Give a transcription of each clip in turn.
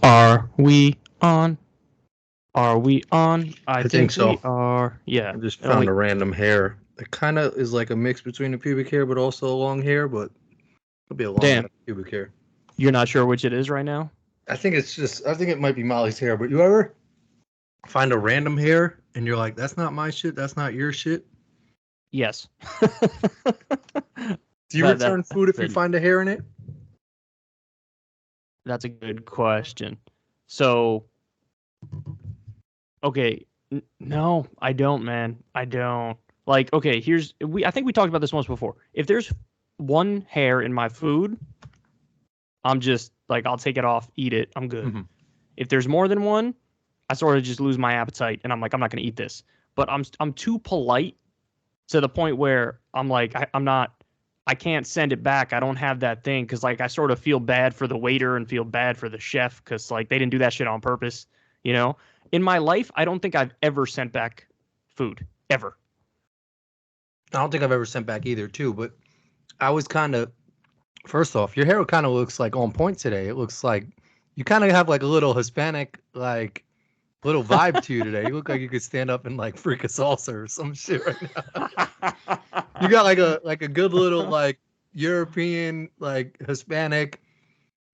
Are we on? Are we on? I I think think we so. are. Yeah. I just It found only a random hair. It kind of is like a mix between a pubic hair, but also a long hair. But it'll be a long damn. pubic hair. You're not sure which it is right now? I think it's just. I think it might be Molly's hair. But you ever find a random hair and you're like, "That's not my shit. That's not your shit." Yes. Do you that return food if you find a hair in it? that's a good question. So, okay, no, I don't, man. I don't. Like, okay, I think we talked about this once before. If there's one hair in my food, I'm just like I'll take it off, eat it, I'm good. Mm-hmm. If there's more than one, I sort of just lose my appetite and I'm like I'm not going to eat this. But I'm too polite to the point where I'm like I'm not I can't send it back. I don't have that thing cuz like I sort of feel bad for the waiter and feel bad for the chef cuz like they didn't do that shit on purpose, you know? In my life, I don't think I've ever sent back food ever. I don't think I've ever sent back either, too. But I was kind of. First off, your hair kind of looks like on point today. It looks like you kind of have like a little Hispanic like little vibe to you today. You look like you could stand up and like freak a salsa or some shit right now. You got like a good little like European like Hispanic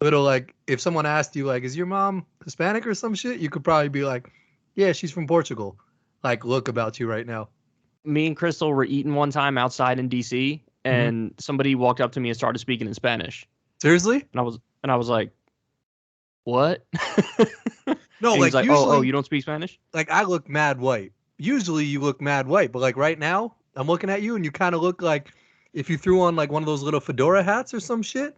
little like if someone asked you like is your mom Hispanic or some shit, you could probably be like, yeah, she's from Portugal. Like look about you right now. Me and Crystal were eating one time outside in DC Mm-hmm. and somebody walked up to me and started speaking in Spanish. Seriously? And I was like, "What?" No, And he's like like, "Oh, usually you don't speak Spanish?" like I look mad white. Usually you look mad white, but like right now, I'm looking at you and you kind of look like if you threw on like one of those little fedora hats or some shit,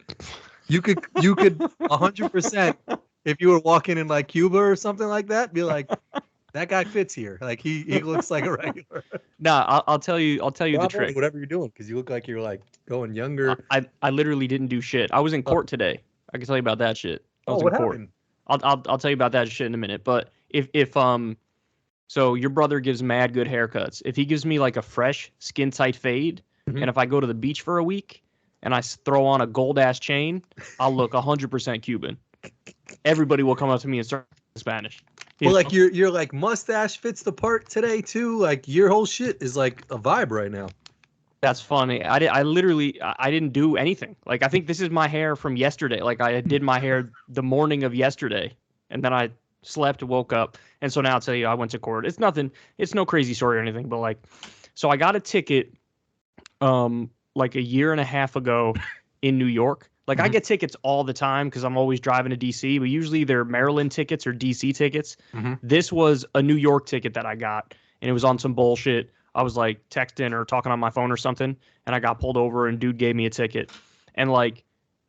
you could 100% if you were walking in like Cuba or something like that, be like that guy fits here. Like he looks like a regular. Nah, I'll tell you the Rob on trick. whatever you're doing because you look like you're like going I, younger. I literally didn't do shit. I was in Oh, court today. I can tell you about that shit. I oh, was in what court. happened? I'll tell you about that shit in a minute. But if so your brother gives mad good haircuts. If he gives me like a fresh skin tight fade, Mhm. and if I go to the beach for a week and I throw on a gold ass chain, I'll look 100% Cuban. Everybody will come up to me and start Spanish. Well, You like know? your like mustache fits the part today too. Like your whole shit is like a vibe right now. That's funny. I literally I didn't do anything. Like I think this is my hair from yesterday. Like I did my hair the morning of yesterday, and then I slept, woke up, and so now I'll tell you I went to court. It's nothing. It's no crazy story or anything. But like, so I got a ticket, like a year and a half ago, in New York. Like I Mhm. get tickets all the time because I'm always driving to DC. But usually they're Maryland tickets or DC tickets. Mhm. This was a New York ticket that I got, and it was on some bullshit. I was like texting or talking on my phone or something, and I got pulled over, and dude gave me a ticket. And like,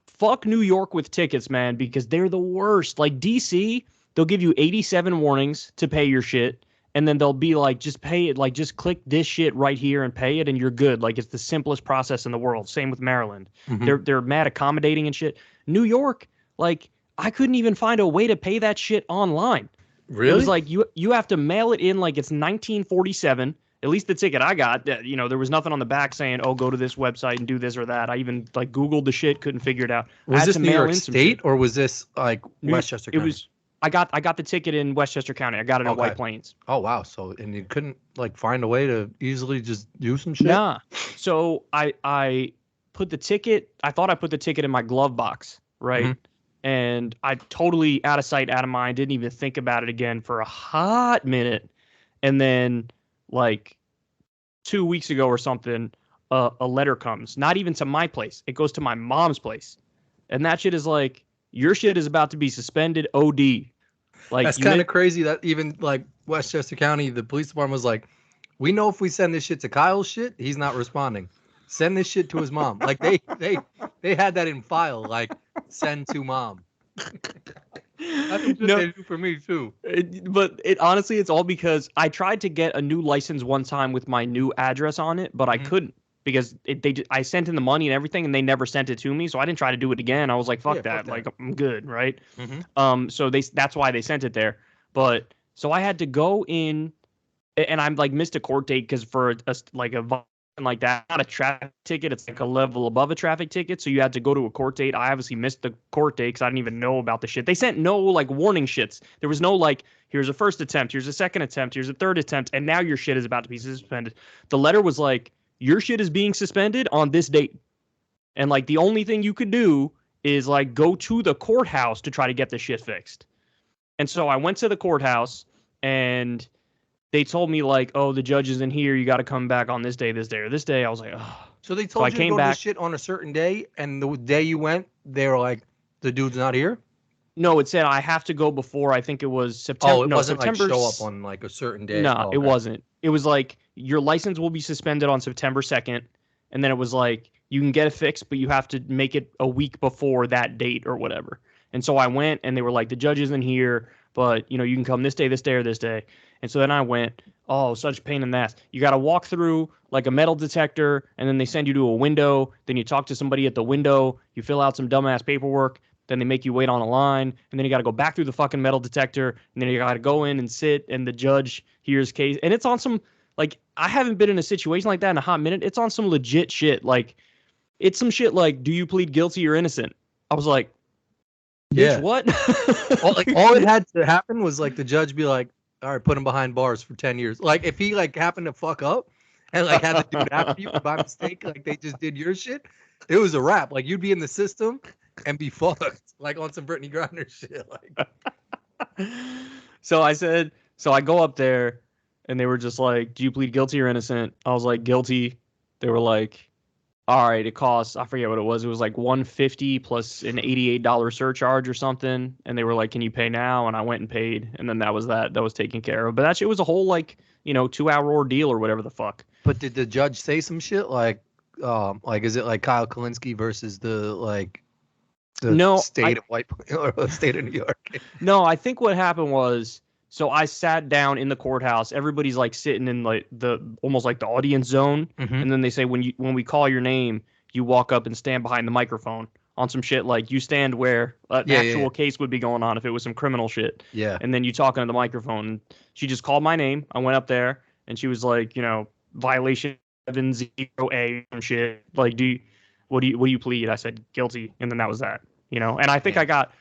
fuck New York with tickets, man, because they're the worst. Like DC, they'll give you 87 warnings to pay your shit, and then they'll be like, just pay it. Like, just click this shit right here and pay it, and you're good. Like, it's the simplest process in the world. Same with Maryland. Mhm. They're mad accommodating and shit. New York, like, I couldn't even find a way to pay that shit online. It was Really? like you have to mail it in like it's 1947. At least the ticket I got, there was nothing on the back saying, "Oh, go to this website and do this or that." I even like Googled the shit, couldn't figure it out. I Was had to this New mail York in some shit. State or was this like New, Westchester it County? was. I got the ticket in Westchester County. I got it in Okay. White Plains. Oh wow. So and you couldn't like find a way to easily just do some shit? Nah. So I put the ticket. I thought I put the ticket in my glove box, Hmm. right? And I totally out of sight, out of mind. Didn't even think about it again for a hot minute, and then like 2 weeks ago or something, a letter comes. Not even to my place. It goes to my mom's place, and that shit is like your shit is about to be suspended. OD. Like That's you kind in of crazy that even like Westchester County, the police department was like, we know if we send this shit to Kyle's shit, he's not responding. Send this shit to his mom. Like they had that in file, like send to mom. That's some shit no. they do for me too. But it honestly, it's all because I tried to get a new license one time with my new address on it, but I Hmm. couldn't because I sent in the money and everything, and they never sent it to me. So I didn't try to do it again. I was like, Yeah, fuck fuck that, that. like I'm good, right? Hmm. So that's why they sent it there. But so I had to go in, and I'm like missed a court date because for like a like that. Not a traffic ticket. It's like a level above a traffic ticket. So you had to go to a court date. I obviously missed the court date because I didn't even know about the shit. They sent no like warning shits. There was no like, here's a first attempt, here's a second attempt, here's a third attempt, and now your shit is about to be suspended. The letter was like, your shit is being suspended on this date. And like the only thing you could do is like go to the courthouse to try to get the shit fixed. And so I went to the courthouse and they told me like, oh, the judge isn't here. You got to come back on this day, this day, or this day. I was like, oh. So they told you to go to this shit on a certain day, and the day you went, they were like, the dude's not here? No, it said I have to go before, I think it was September. Oh, it wasn't September, like show up on like a certain day? No, it wasn't. It was like your license will be suspended on September 2nd. And then it was like, you can get it fixed, but you have to make it a week before that date or whatever. And so I went and they were like, the judge isn't here, but you know, you can come this day, or this day. And so then I went, oh, such a pain in the ass. You got to walk through like a metal detector, and then they send you to a window. Then you talk to somebody at the window. You fill out some dumbass paperwork. Then they make you wait on a line. And then you got to go back through the fucking metal detector. And then you got to go in and sit, and the judge hears case. And it's on some, like, I haven't been in a situation like that in a hot minute. It's on some legit shit. Like, it's some shit like, do you plead guilty or innocent? I was like, yeah, what? all it had to happen was like the judge be like, all right, put him behind bars for 10 years. Like if he like happened to fuck up and like had the dude after you by mistake, like they just did your shit, it was a wrap. Like you'd be in the system and be fucked, like on some Brittany Griner shit. Like, so I go up there and they were just like, do you plead guilty or innocent? I was like, guilty. They were like, all right, it costs, I forget what it was. It was like $150 plus an $88 surcharge or something. And they were like, can you pay now? And I went and paid. And then that was taken care of. But that shit was a whole like, 2-hour ordeal or whatever the fuck. But did the judge say some shit like is it like Kyle Kulinski versus the state of or the state of New York? No, I think what happened was, so I sat down in the courthouse. Everybody's like sitting in like almost like the audience zone, and then they say when we call your name, you walk up and stand behind the microphone on some shit like you stand where an actual case would be going on if it was some criminal shit. Yeah. And then you talk into the microphone. She just called my name. I went up there and she was like, violation 70A and shit. Like, what do you plead? I said guilty, and then that was that. And I think I got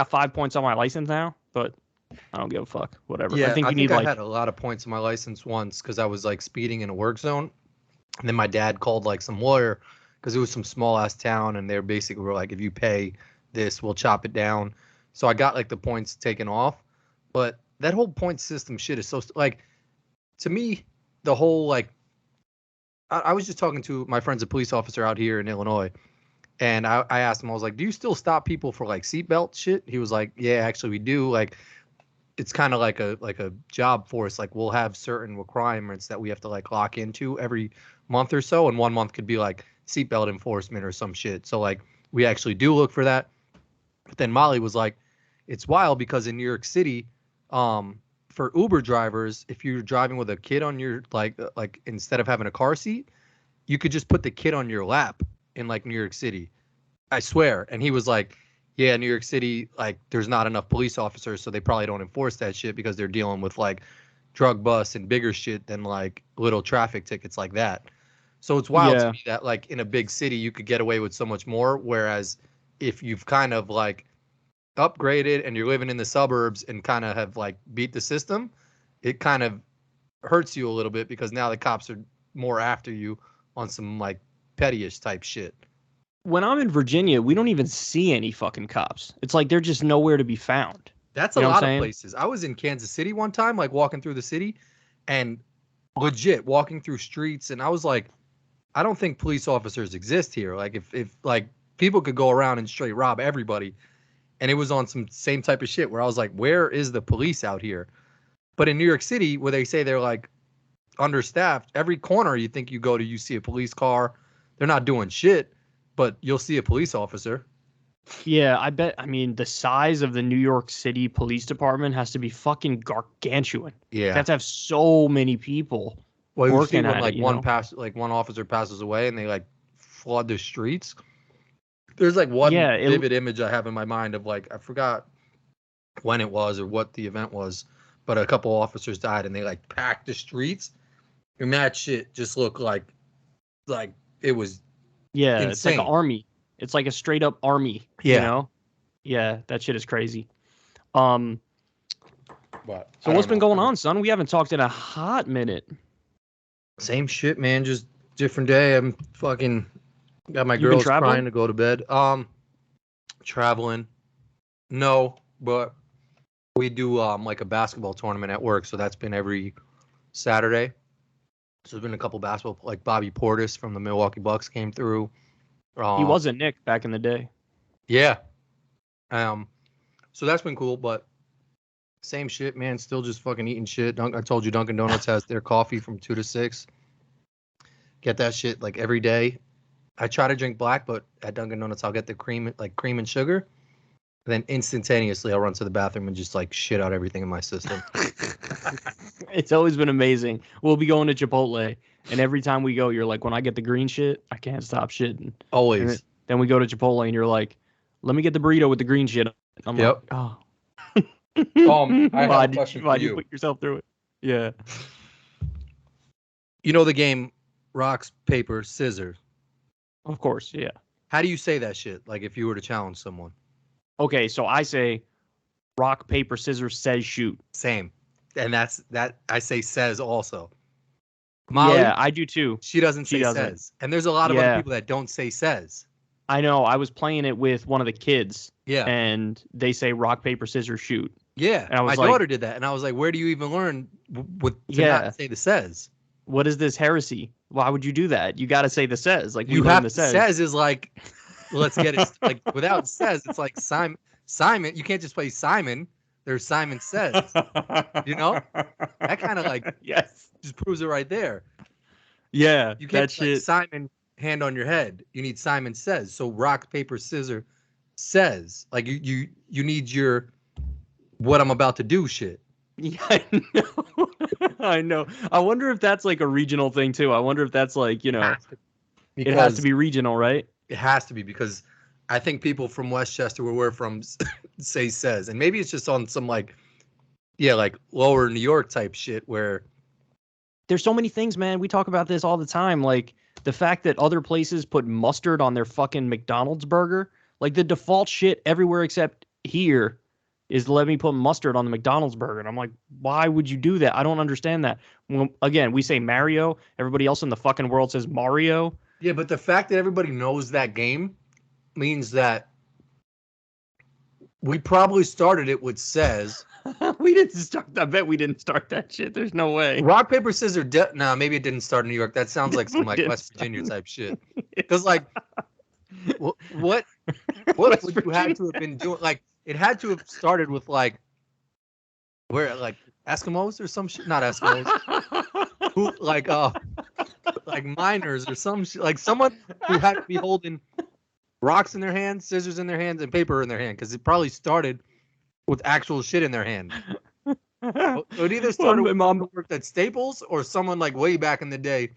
5 points on my license now, but I don't give a fuck. Whatever. Yeah, I had a lot of points on my license once because I was like speeding in a work zone, and then my dad called like some lawyer because it was some small ass town, and they basically were like, if you pay this, we'll chop it down. So I got like the points taken off, but that whole point system shit is so like, to me, the whole like, I was just talking to my friend's a police officer out here in Illinois. And I asked him, I was like, do you still stop people for like seatbelt shit? He was like, yeah, actually we do. Like, it's kind of like a job for us. Like we'll have certain requirements that we have to like lock into every month or so. And 1 month could be like seatbelt enforcement or some shit. So like we actually do look for that. But then Molly was like, it's wild because in New York City, for Uber drivers, if you're driving with a kid on your like instead of having a car seat, you could just put the kid on your lap in like New York City. I swear. And he was like, yeah, New York City, like there's not enough police officers, so they probably don't enforce that shit because they're dealing with like drug busts and bigger shit than like little traffic tickets like that. So it's wild to me that like in a big city you could get away with so much more, whereas if you've kind of like upgraded and you're living in the suburbs and kind of have like beat the system, it kind of hurts you a little bit because now the cops are more after you on some like pettyish type shit. When I'm in Virginia, we don't even see any fucking cops. It's like they're just nowhere to be found. That's a lot of places. I was in Kansas City one time, like walking through the city and legit walking through streets. And I was like, I don't think police officers exist here. Like if like people could go around and straight rob everybody. And it was on some same type of shit where I was like, where is the police out here? But in New York City, where they say they're like understaffed, every corner you think you go to, you see a police car. They're not doing shit, but you'll see a police officer. Yeah, I bet. I mean, the size of the New York City Police Department has to be fucking gargantuan. Yeah, they have to have so many people working at like it. One officer passes away and they like flood the streets. There's like one vivid image I have in my mind of like, I forgot when it was or what the event was, but a couple officers died and they like packed the streets, and that shit just looked like Like it was Yeah, insane. it's like an army. It's like a straight up army. Yeah. You know? Yeah, that shit is crazy. But So what's been going on, son? We haven't talked in a hot minute. Same shit, man. Just different day. I'm fucking got my You been girls traveling? crying to go to bed. Traveling. No, but we do like a basketball tournament at work, so that's been every Saturday. So there's been a couple basketball, like Bobby Portis from the Milwaukee Bucks came through. He was a Knick back in the day. Yeah. So that's been cool, but same shit, man. Still just fucking eating shit. I told you Dunkin' Donuts has their coffee from 2 to 6. Get that shit like every day. I try to drink black, but at Dunkin' Donuts I'll get the cream and sugar. And then instantaneously I'll run to the bathroom and just like shit out everything in my system. It's always been amazing. We'll be going to Chipotle, and every time we go, you're like, when I get the green shit, I can't stop shitting. Always. Then we go to Chipotle, and you're like, let me get the burrito with the green shit. I'm Yep. like, oh. I have a question for why'd you. you put yourself through it? Yeah. You know the game rocks, paper, scissors. Of course, yeah. How do you say that shit? Like if you were to challenge someone. Okay, so I say rock, paper, scissors, says shoot. Same. And that's that I say says also. Molly, yeah, I do too. She doesn't say says. And there's a lot of other people that don't say says. I know. I was playing it with one of the kids. Yeah. And they say rock, paper, scissors, shoot. Yeah. And I was my daughter did that. And I was like, where do you even learn to not say the says? What is this heresy? Why would you do that? You got to say the says. Like you have the says is like, let's get it. Like without says, it's like Simon. You can't just play Simon. There's Simon Says. You know? That kind of like just proves it right there. Yeah. You can't like Simon hand on your head. You need Simon Says. So rock, paper, scissors says. Like you need your what I'm about to do shit. Yeah, I know. I know. I wonder if that's like a regional thing too. I wonder if that's like, you know, it has to be regional, right? It has to be because I think people from Westchester, where we're from, say says. And maybe it's just on some like lower New York type shit where. There's so many things, man. We talk about this all the time. Like the fact that other places put mustard on their fucking McDonald's burger. Like the default shit everywhere except here is let me put mustard on the McDonald's burger. And I'm like, why would you do that? I don't understand that. Well, again, we say Mario. Everybody else in the fucking world says Mario. Yeah, but the fact that everybody knows that game means that we probably started it with says. We didn't start. I bet we didn't start that shit. There's no way. Rock, paper, scissors. Nah, maybe it didn't start in New York. That sounds like some like West Virginia type shit. Because like, what would you have to have been doing? Like, it had to have started with like, where like Eskimos or some shit. Not Eskimos. Who like miners or some shit. Like someone who had to be holding rocks in their hands, scissors in their hands, and paper in their hand. Because it probably started with actual shit in their hand. It either started with mom who worked at Staples or someone like way back in the day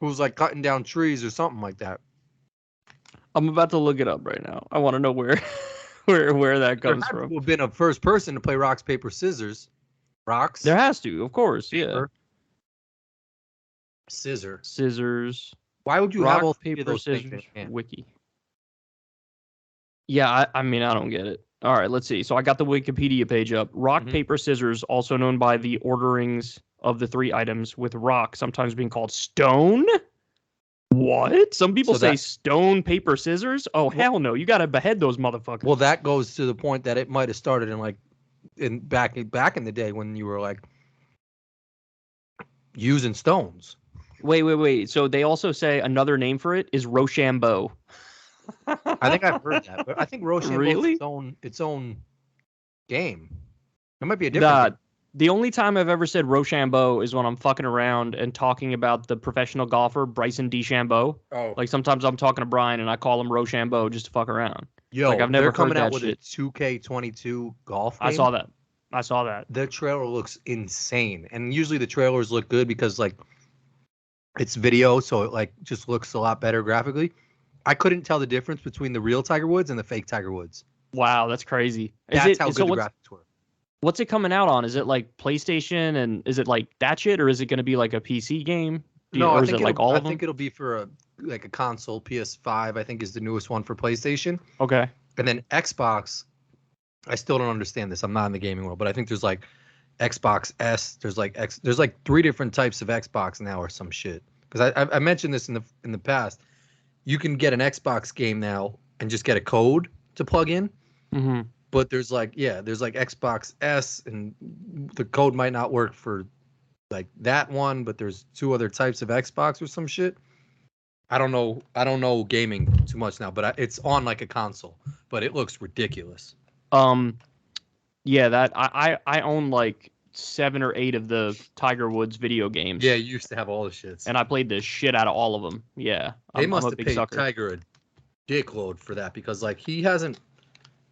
who was like cutting down trees or something like that. I'm about to look it up right now. I want to know where that comes from. There have been a first person to play rocks, paper, scissors. Rocks. There has to, of course, yeah. Scissors. Why would you rock, have all paper, those scissors? Wiki. Yeah, I mean, I don't get it. All right, let's see. So I got the Wikipedia page up. Rock, paper, scissors, also known by the orderings of the three items, with rock sometimes being called stone. What? Some people say stone, paper, scissors? Oh, hell no. You got to behead those motherfuckers. Well, that goes to the point that it might have started in back in the day when you were like using stones. Wait. So they also say another name for it is Rochambeau. I think I've heard that, but I think Rochambeau is its own game. It might be a different game. The only time I've ever said Rochambeau is when I'm fucking around and talking about the professional golfer Bryson DeChambeau. Oh. Like sometimes I'm talking to Brian and I call him Rochambeau just to fuck around. Yo, like I've never they're coming heard out with shit. a 2K22 golf game. I saw that. The trailer looks insane. And usually the trailers look good because like it's video, so it like just looks a lot better graphically. I couldn't tell the difference between the real Tiger Woods and the fake Tiger Woods. Wow, that's crazy. That's how good the graphics were. What's it coming out on? Is it like PlayStation and is it like that shit or is it going to be like a PC game? No, or is it like all of them? I think it'll be for like a console. PS5, I think, is the newest one for PlayStation. Okay. And then Xbox, I still don't understand this. I'm not in the gaming world, but I think there's like Xbox S. There's like 3 different types of Xbox now or some shit. Because I mentioned this in the past. You can get an Xbox game now and just get a code to plug in. Mm-hmm. But there's like Xbox S, and the code might not work for like that one. But there's 2 other types of Xbox or some shit. I don't know gaming too much now, but it's on like a console. But it looks ridiculous. Yeah, that I own like 7 or 8 of the Tiger Woods video games. Yeah, you used to have all the shits. And I played the shit out of all of them. Yeah. They must I'm a have big paid sucker. Tiger a dickload for that, because like he hasn't.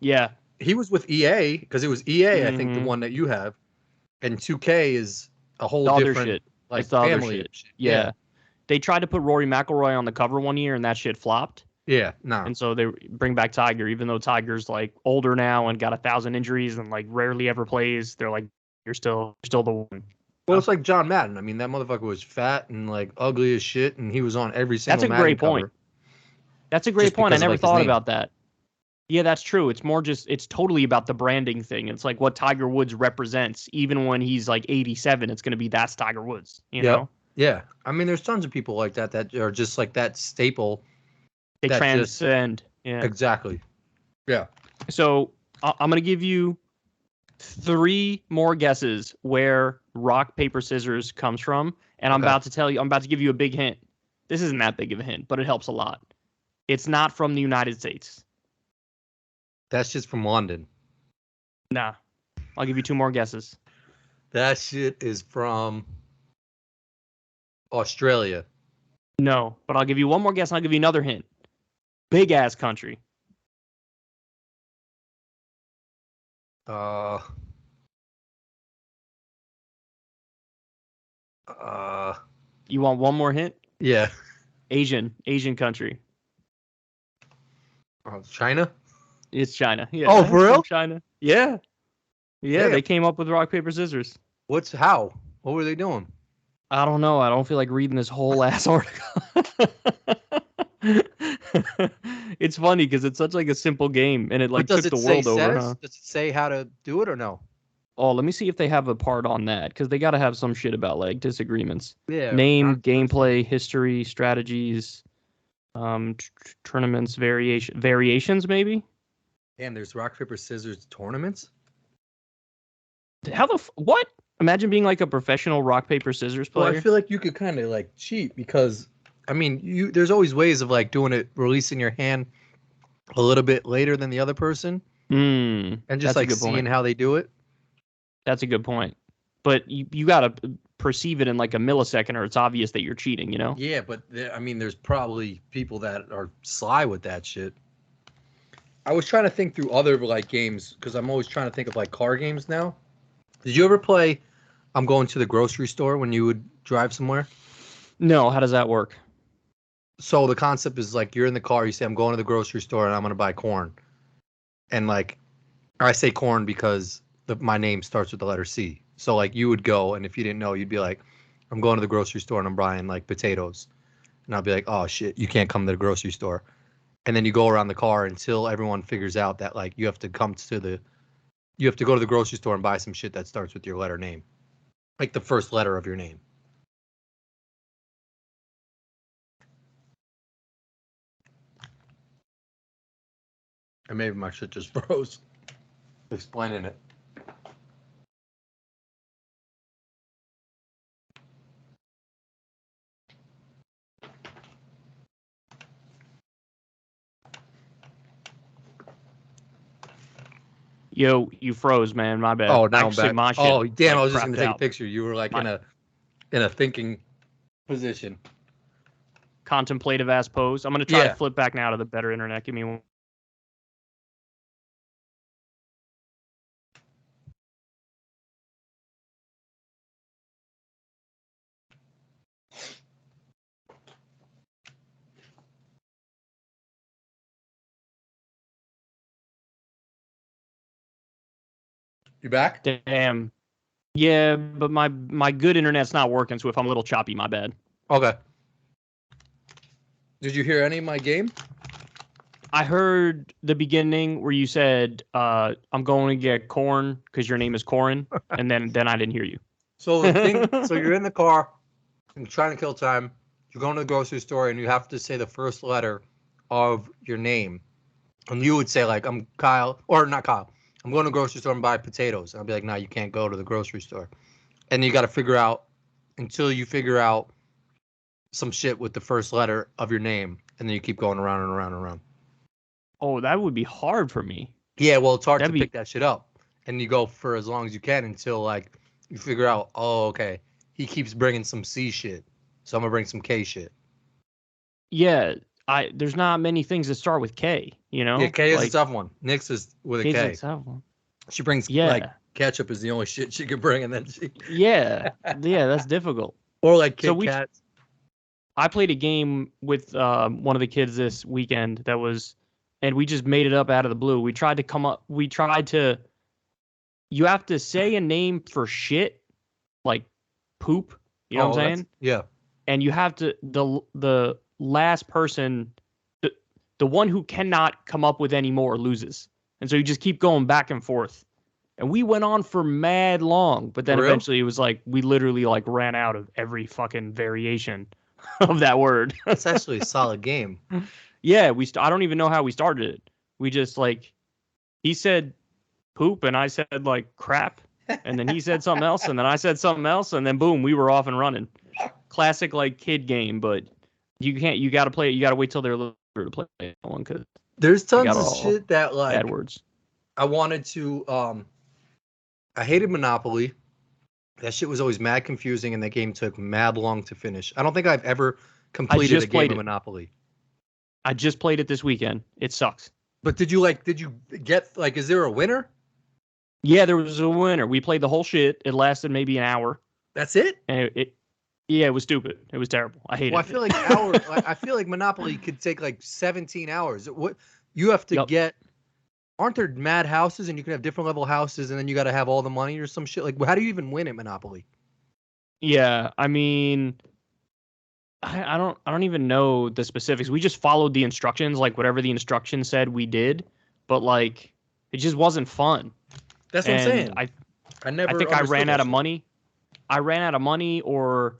Yeah. He was with EA, because it was EA, I think, the Mhm. one that you have, and 2K is a whole The other different shit. like It's the other family shit. of shit. Yeah. They tried to put Rory McIlroy on the cover one year, and that shit flopped. Yeah, no. And so they bring back Tiger, even though Tiger's like older now and got 1,000 injuries and like rarely ever plays. They're like, you're still the one. Well, it's like John Madden. I mean, that motherfucker was fat and like ugly as shit, and he was on every single That's a Madden great cover. point. That's a great Just point. I because of, never like, his thought name. about that. Yeah, that's true. It's more just, it's totally about the branding thing. It's like what Tiger Woods represents. Even when he's like 87, it's going to be that's Tiger Woods, you know? Yeah. I mean, there's tons of people like that are just like that staple. They that transcend. Yeah. Exactly. Yeah. So I'm going to give you 3 more guesses where rock, paper, scissors comes from. And I'm about to give you a big hint. This isn't that big of a hint, but it helps a lot. It's not from the United States. That's just from London. Nah. I'll give you 2 more guesses. That shit is from Australia. No, but I'll give you 1 more guess and I'll give you another hint. Big ass country. You want 1 more hint? Yeah. Asian country. China? It's China. Yeah. Oh, for real? China. Yeah. Yeah, Damn. they came up with rock, paper, scissors. How? What were they doing? I don't know. I don't feel like reading this whole ass article. It's funny because it's such like a simple game, and it like took the world over, huh? Does it say how to do it or no? Oh, let me see if they have a part on that, because they got to have some shit about like disagreements. Yeah. Name, gameplay, history, strategies, tournaments, variations, maybe. Damn, there's rock, paper, scissors tournaments? How the what? Imagine being like a professional rock, paper, scissors player. Well, I feel like you could kind of like cheat, because I mean, there's always ways of like doing it, releasing your hand a little bit later than the other person, and just like seeing how they do it. That's a good point. But you got to perceive it in like a millisecond, or it's obvious that you're cheating, you know? Yeah, but I mean, there's probably people that are sly with that shit. I was trying to think through other like games, because I'm always trying to think of like car games now. Did you ever play I'm going to the grocery store when you would drive somewhere? No, how does that work? So the concept is like you're in the car, you say I'm going to the grocery store and I'm going to buy corn. And like I say corn because my name starts with the letter C. So like you would go, and if you didn't know, you'd be like, I'm going to the grocery store and I'm buying like potatoes. And I'll be like, oh shit, you can't come to the grocery store. And then you go around the car until everyone figures out that like you have to go to the grocery store and buy some shit that starts with your letter name. Like the first letter of your name. And maybe my shit just froze. Explaining it. Yo, you froze, man. My bad. Oh, now actually, I'm back. my shit. Oh, damn! like, I was just gonna crapped take out. a picture. You were like in a thinking position. Contemplative ass pose. I'm gonna try to flip back now to the better internet. Give me one. You back? Damn. Yeah, but my good internet's not working, so if I'm a little choppy, my bad. Okay. Did you hear any of my game? I heard the beginning where you said, "I'm going to get Corin because your name is Corin," and then I didn't hear you. So the thing, so you're in the car and you're trying to kill time. You're going to the grocery store and you have to say the first letter of your name. And you would say like, I'm Kyle, or not Kyle. I'm going to the grocery store and buy potatoes. And I'll be like, no, you can't go to the grocery store. And you got to figure out until you figure out some shit with the first letter of your name. And then you keep going around and around and around. Oh, that would be hard for me. Yeah, well, it's hard to pick that shit up. And you go for as long as you can until like you figure out, oh, okay, he keeps bringing some C shit. So I'm going to bring some K shit. Yeah, there's not many things that start with K, you know? Yeah, K is a tough one. Nick's is with a K. K's a tough one. She brings like ketchup is the only shit she can bring, and then she. Yeah, that's difficult. Or like Kit Kats. I played a game with one of the kids this weekend that was, and we just made it up out of the blue. We tried to. You have to say a name for shit, like poop. You know what I'm saying? Yeah. And you have to the last person, the one who cannot come up with any more loses. And so you just keep going back and forth. And we went on for mad long, but then eventually it was like we literally like ran out of every fucking variation of that word. It's actually a solid game. Yeah, I don't even know how we started it. We just like he said poop and I said like crap, and then he said something else and then I said something else and then boom, we were off and running. Classic like kid game, but you got to play it. You got to wait till they're little to play that one because there's tons of shit that like bad words. I wanted to I hated Monopoly. That shit was always mad confusing and that game took mad long to finish. I don't think I've ever completed a game of Monopoly. I just played it this weekend. It sucks. But did you get like is there a winner? Yeah, there was a winner. We played the whole shit. It lasted maybe an hour. That's it? And it was stupid. It was terrible. I hated it. I feel like I feel like Monopoly could take like 17 hours. What you have to get? Aren't there mad houses and you can have different level houses and then you got to have all the money or some shit? Like, how do you even win at Monopoly? Yeah, I mean, I don't even know the specifics. We just followed the instructions, like whatever the instructions said, we did. But like, it just wasn't fun. That's what I'm saying. I think I ran out of money. I ran out of money, or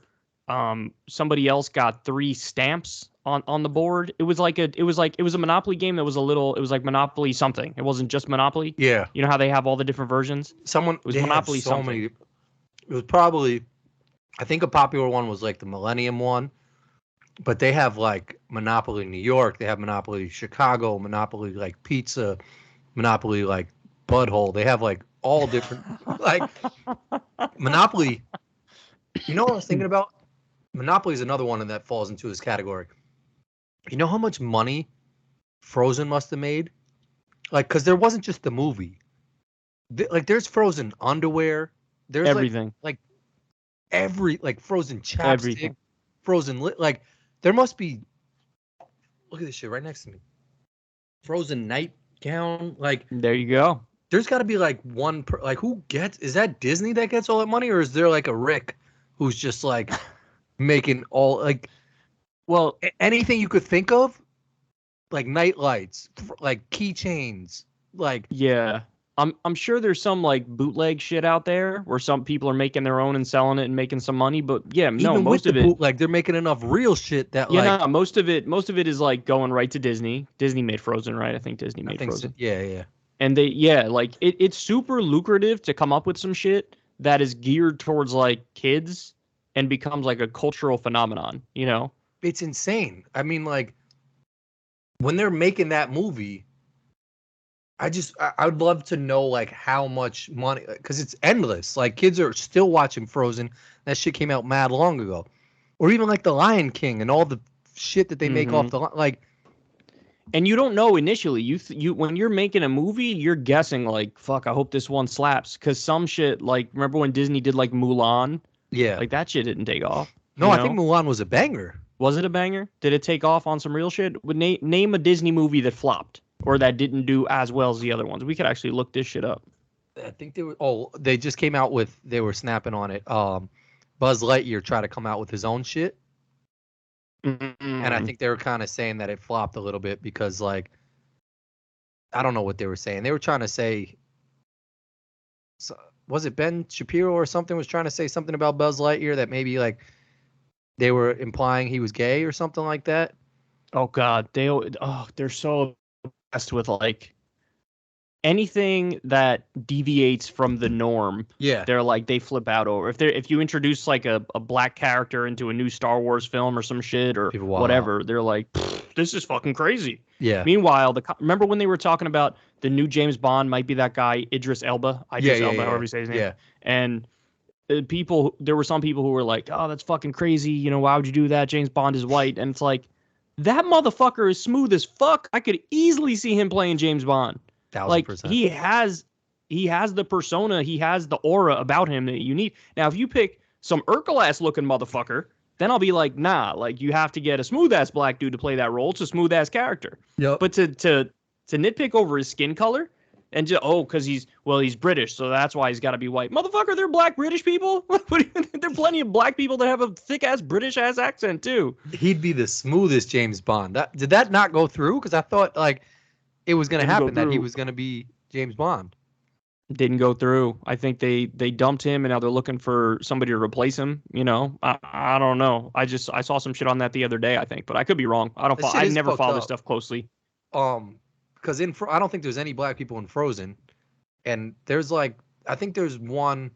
somebody else got 3 stamps on the board. It was a Monopoly game that was it was like Monopoly something. It wasn't just Monopoly. Yeah. You know how they have all the different versions? It was Monopoly something. It was probably, I think a popular one was like the Millennium one, but they have like Monopoly New York, they have Monopoly Chicago, Monopoly like pizza, Monopoly like butthole. They have like all different like Monopoly. You know what I was thinking about? Monopoly is another one that falls into this category. You know how much money Frozen must have made? Like, because there wasn't just the movie. Like, there's Frozen underwear. There's everything. Like Frozen chapstick. Everything. Frozen like, there must be. Look at this shit right next to me. Frozen nightgown. Like, there you go. There's got to be like one. Who gets? Is that Disney that gets all that money, or is there like a Rick who's just like making all like? Well, anything you could think of, like night lights, like keychains, like yeah. I'm sure there's some like bootleg shit out there where some people are making their own and selling it and making some money. But yeah, no, most of it bootleg, they're making enough real shit that no, most of it is like going right to Disney. Disney made Frozen, right? I think Disney made Frozen. So. Yeah. And it's super lucrative to come up with some shit that is geared towards like kids and becomes like a cultural phenomenon, you know? It's insane. I mean, like, when they're making that movie, I would love to know, like, how much money, because it's endless. Like, kids are still watching Frozen. That shit came out mad long ago. Or even, like, The Lion King and all the shit that they make off the, like. And you don't know initially. You when you're making a movie, you're guessing, like, fuck, I hope this one slaps. Because some shit, like, remember when Disney did, like, Mulan? Yeah. Like, that shit didn't take off. No, I think Mulan was a banger. Was it a banger? Did it take off on some real shit? Name a Disney movie that flopped or that didn't do as well as the other ones. We could actually look this shit up. I think they just came out with, they were snapping on it. Buzz Lightyear tried to come out with his own shit. And I think they were kind of saying that it flopped a little bit because, like, I don't know what they were saying. They were trying to say, was it Ben Shapiro or something was trying to say something about Buzz Lightyear that maybe, like, they were implying he was gay or something like that. Oh God, they're so obsessed with like anything that deviates from the norm. Yeah. They're like they flip out over. If you introduce like a black character into a new Star Wars film or some shit or whatever, they're like, this is fucking crazy. Yeah. Meanwhile, remember when they were talking about the new James Bond might be that guy Idris Elba, however you say his name, yeah. And there were some people who were like, oh, that's fucking crazy. You know, why would you do that? James Bond is white. And it's like, that motherfucker is smooth as fuck. I could easily see him playing James Bond. 1000%. Like he has the persona, he has the aura about him that you need. Now, if you pick some Urkel-ass looking motherfucker, then I'll be like, nah, like you have to get a smooth ass black dude to play that role. It's a smooth ass character. Yep. But to nitpick over his skin color and just because he's British, so that's why he's got to be white. Motherfucker, they're black British people. There are plenty of black people that have a thick ass British ass accent too. He'd be the smoothest James Bond. Did that not go through? Because I thought like it was going to happen that he was going to be James Bond. Didn't go through. I think they dumped him and now they're looking for somebody to replace him. You know, I don't know. I saw some shit on that the other day. I think, but I could be wrong. I never follow this stuff closely. Because I don't think there's any black people in Frozen, and there's like I think there's one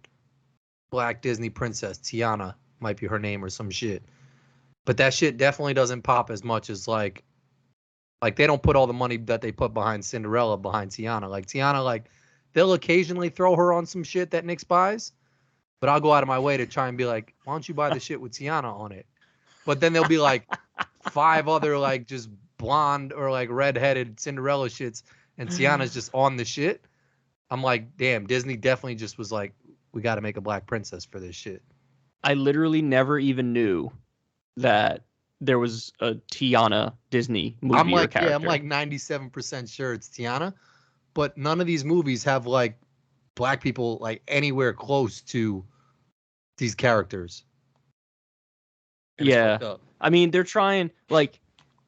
black Disney princess, Tiana might be her name or some shit, but that shit definitely doesn't pop as much as like they don't put all the money that they put behind Cinderella behind Tiana. Like Tiana, like they'll occasionally throw her on some shit that Nick buys, but I'll go out of my way to try and be like, why don't you buy the shit with Tiana on it? But then there'll be like 5 other like just blonde or like redheaded Cinderella shits, and Tiana's just on the shit. I'm like, damn, Disney definitely just was like, we got to make a black princess for this shit. I literally never even knew that there was a Tiana Disney movie I'm like, or character. yeah, I'm like 97% sure it's Tiana, but none of these movies have like black people like anywhere close to these characters. Yeah, I mean, they're trying like.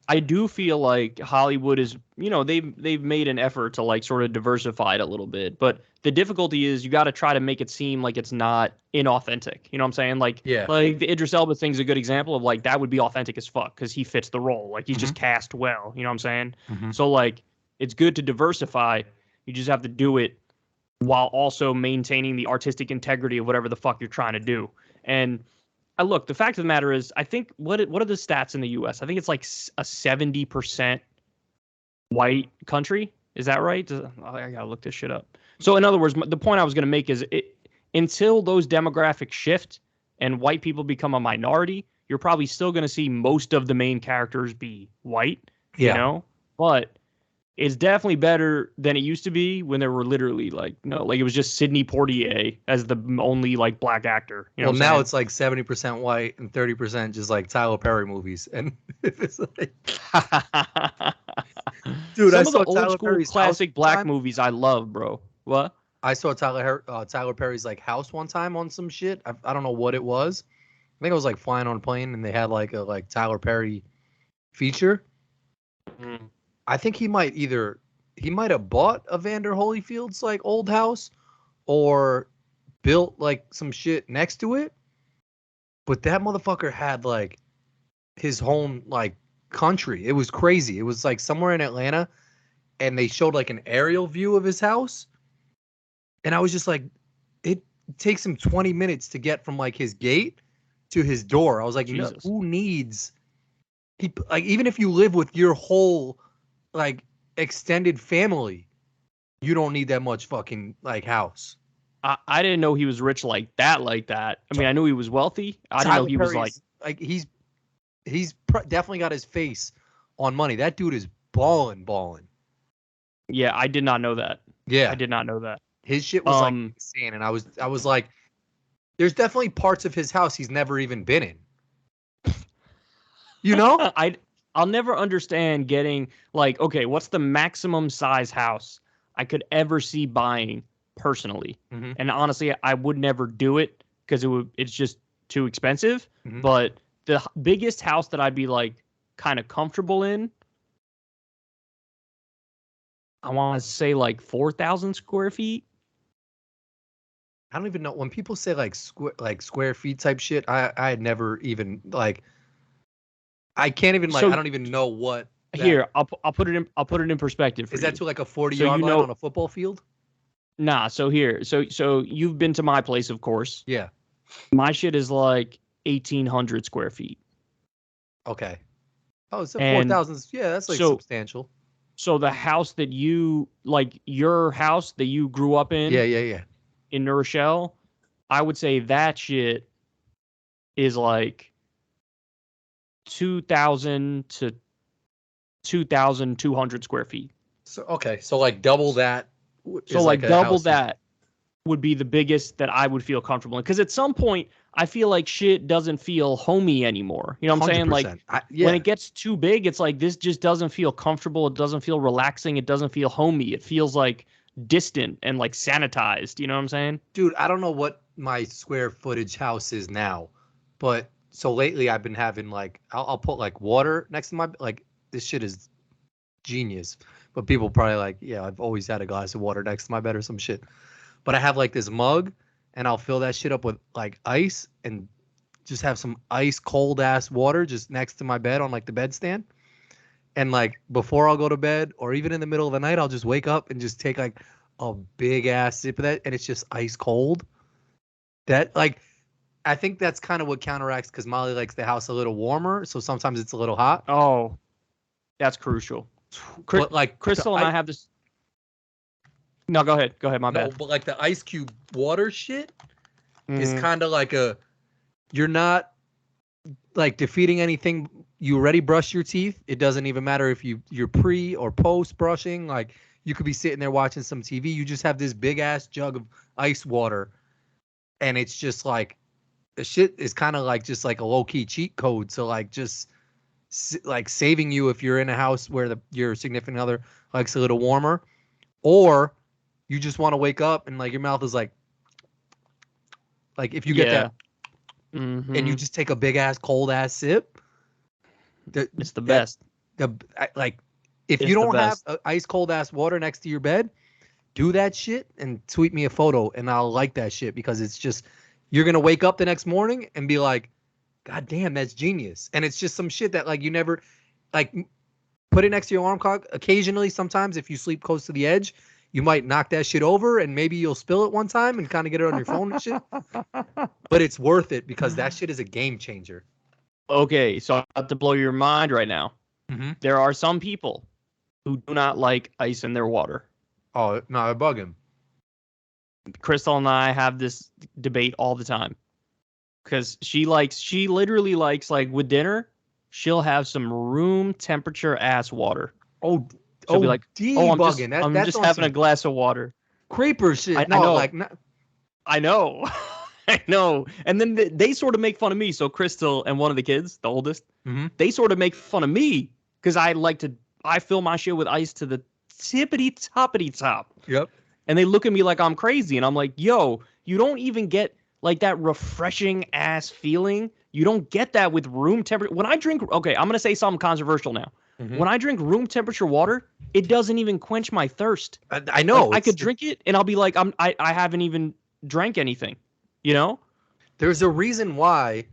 I do feel like Hollywood is, you know, they've made an effort to like sort of diversify it a little bit, but the difficulty is you got to try to make it seem like it's not inauthentic. You know what I'm saying? Like, like the Idris Elba thing's a good example of like that would be authentic as fuck because he fits the role. Like he's just cast well. You know what I'm saying? So like it's good to diversify. You just have to do it while also maintaining the artistic integrity of whatever the fuck you're trying to do. And look, the fact of the matter is, I think what are the stats in the U.S.? I think it's like a 70% white country. Is that right? I gotta look this shit up. So in other words, the point I was going to make is until those demographics shift and white people become a minority, you're probably still going to see most of the main characters be white. You know, but it's definitely better than it used to be when there were literally like it was just Sidney Poitier as the only like black actor. You know well, now it's like 70% white and 30% just like Tyler Perry movies, and it's like, dude, some of the old school classic black movies I love, bro. What? I saw Tyler Perry's like house one time on some shit. I don't know what it was. I think I was like flying on a plane and they had like a Tyler Perry feature. I think he might have bought Evander Holyfield's like old house or built like some shit next to it. But that motherfucker had like his home like country. It was crazy. It was like somewhere in Atlanta and they showed like an aerial view of his house. And I was just like, it takes him 20 minutes to get from like his gate to his door. I was like, who needs like even if you live with your whole like extended family, you don't need that much fucking like house. I didn't know he was rich like that. I mean, I knew he was wealthy. I didn't know he was like he's definitely got his face on money. That dude is balling. Yeah, I did not know that. Yeah, I did not know that. His shit was like insane, and I was like, there's definitely parts of his house he's never even been in. You know, I'll never understand getting like, okay, what's the maximum size house I could ever see buying personally? And honestly, I would never do it because it's just too expensive. But biggest house that I'd be like kind of comfortable in, I want to say like 4,000 square feet. I don't even know when people say like square feet type shit. I had never even like. I can't even like. So I don't even know what. here, I'll put it in perspective for Is you. that to like a 40-yard line on a football field? Nah. So here, so you've been to my place, of course. Yeah. My shit is like 1,800 square feet. Okay. Oh, so And 4,000. Yeah, that's like so substantial. so the house that you like, your house that you grew up in, Yeah. in New Rochelle, I would say that shit is like 2,000 to 2,200 square feet. So okay, so like double that. So Is like like a double house. that would be the biggest that I would feel comfortable in. Because at some point, I feel like shit doesn't feel homey anymore. You know what I'm saying? Like when it gets too big, it's like this just doesn't feel comfortable. It doesn't feel relaxing. It doesn't feel homey. It feels like distant and like sanitized. You know what I'm saying? Dude, I don't know what my square footage house is now, but so lately I've been having like I'll put like water next to my like this shit is genius. But people probably like, yeah, I've always had a glass of water next to my bed or some shit. But I have like this mug and I'll fill that shit up with like ice and just have some ice cold ass water just next to my bed on like the bedstand. And like before I'll go to bed or even in the middle of the night, I'll just wake up and just take like a big ass sip of that and it's just ice cold. That like I think that's kind of what counteracts because Molly likes the house a little warmer, so sometimes it's a little hot. Oh, that's crucial. But like Crystal and I have this. No, go ahead. Go ahead. My bad. But like the ice cube water shit is Mhm. kind of like you're not like defeating anything. You already brush your teeth. It doesn't even matter if you're pre or post brushing. Like you could be sitting there watching some TV. You just have this big ass jug of ice water, and it's just like the shit is kind of like just like a low key cheat code. So like just like saving you if you're in a house where your significant other likes a little warmer, or you just want to wake up and like your mouth is like if you get that and you just take a big ass cold ass sip. It's the best. Like if you don't have ice cold ass water next to your bed, do that shit and tweet me a photo and I'll like that shit because it's just you're gonna wake up the next morning and be like, God damn, that's genius. And it's just some shit that like you never like put it next to your alarm clock. Occasionally, sometimes if you sleep close to the edge, you might knock that shit over and maybe you'll spill it one time and kind of get it on your phone and shit. But it's worth it because that shit is a game changer. Okay, so I'm about to blow your mind right now. Mm-hmm. There are some people who do not like ice in their water. Oh, no, I bug him. Crystal and I have this debate all the time. Because she literally likes, like, with dinner, she'll have some room temperature ass water. She'll be like, I'm that's just having a glass of water. Creeper shit. I know. I know. I know. And then they sort of make fun of me. So Crystal and one of the kids, the oldest, they sort of make fun of me because I fill my shit with ice to the tippity top. Yep. And they look at me like I'm crazy. And I'm like, yo, you don't even get like that refreshing ass feeling. You don't get that with room temperature. When I drink, okay, I'm going to say something controversial now. When I drink room temperature water, it doesn't even quench my thirst. I know. Like, I could drink it and I'll be like, I haven't even drank anything, you know? There's a reason why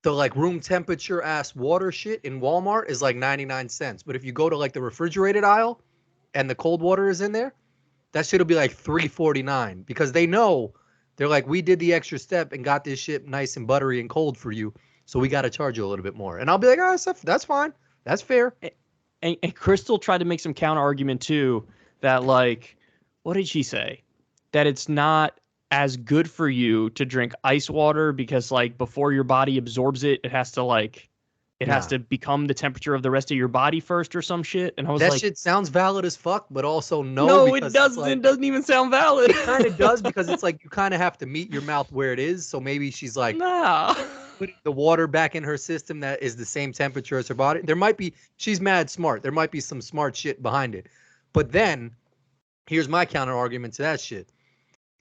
the like room temperature ass water shit in Walmart is like 99 cents. But if you go to like the refrigerated aisle and the cold water is in there, that shit will be like $3.49 because they know they're like, we did the extra step and got this shit nice and buttery and cold for you. So we got to charge you a little bit more. And I'll be like, oh, that's fine. That's fair. And Crystal tried to make some counter argument too that like, what did she say? That it's not as good for you to drink ice water because like before your body absorbs it, it has to become the temperature of the rest of your body first or some shit. And I was like, that shit sounds valid as fuck, but also no, it doesn't. Like, it doesn't even sound valid. It kind of does because it's like you kind of have to meet your mouth where it is. So maybe she's like, nah, putting the water back in her system that is the same temperature as her body. She's mad smart. There might be some smart shit behind it. But then here's my counter argument to that shit.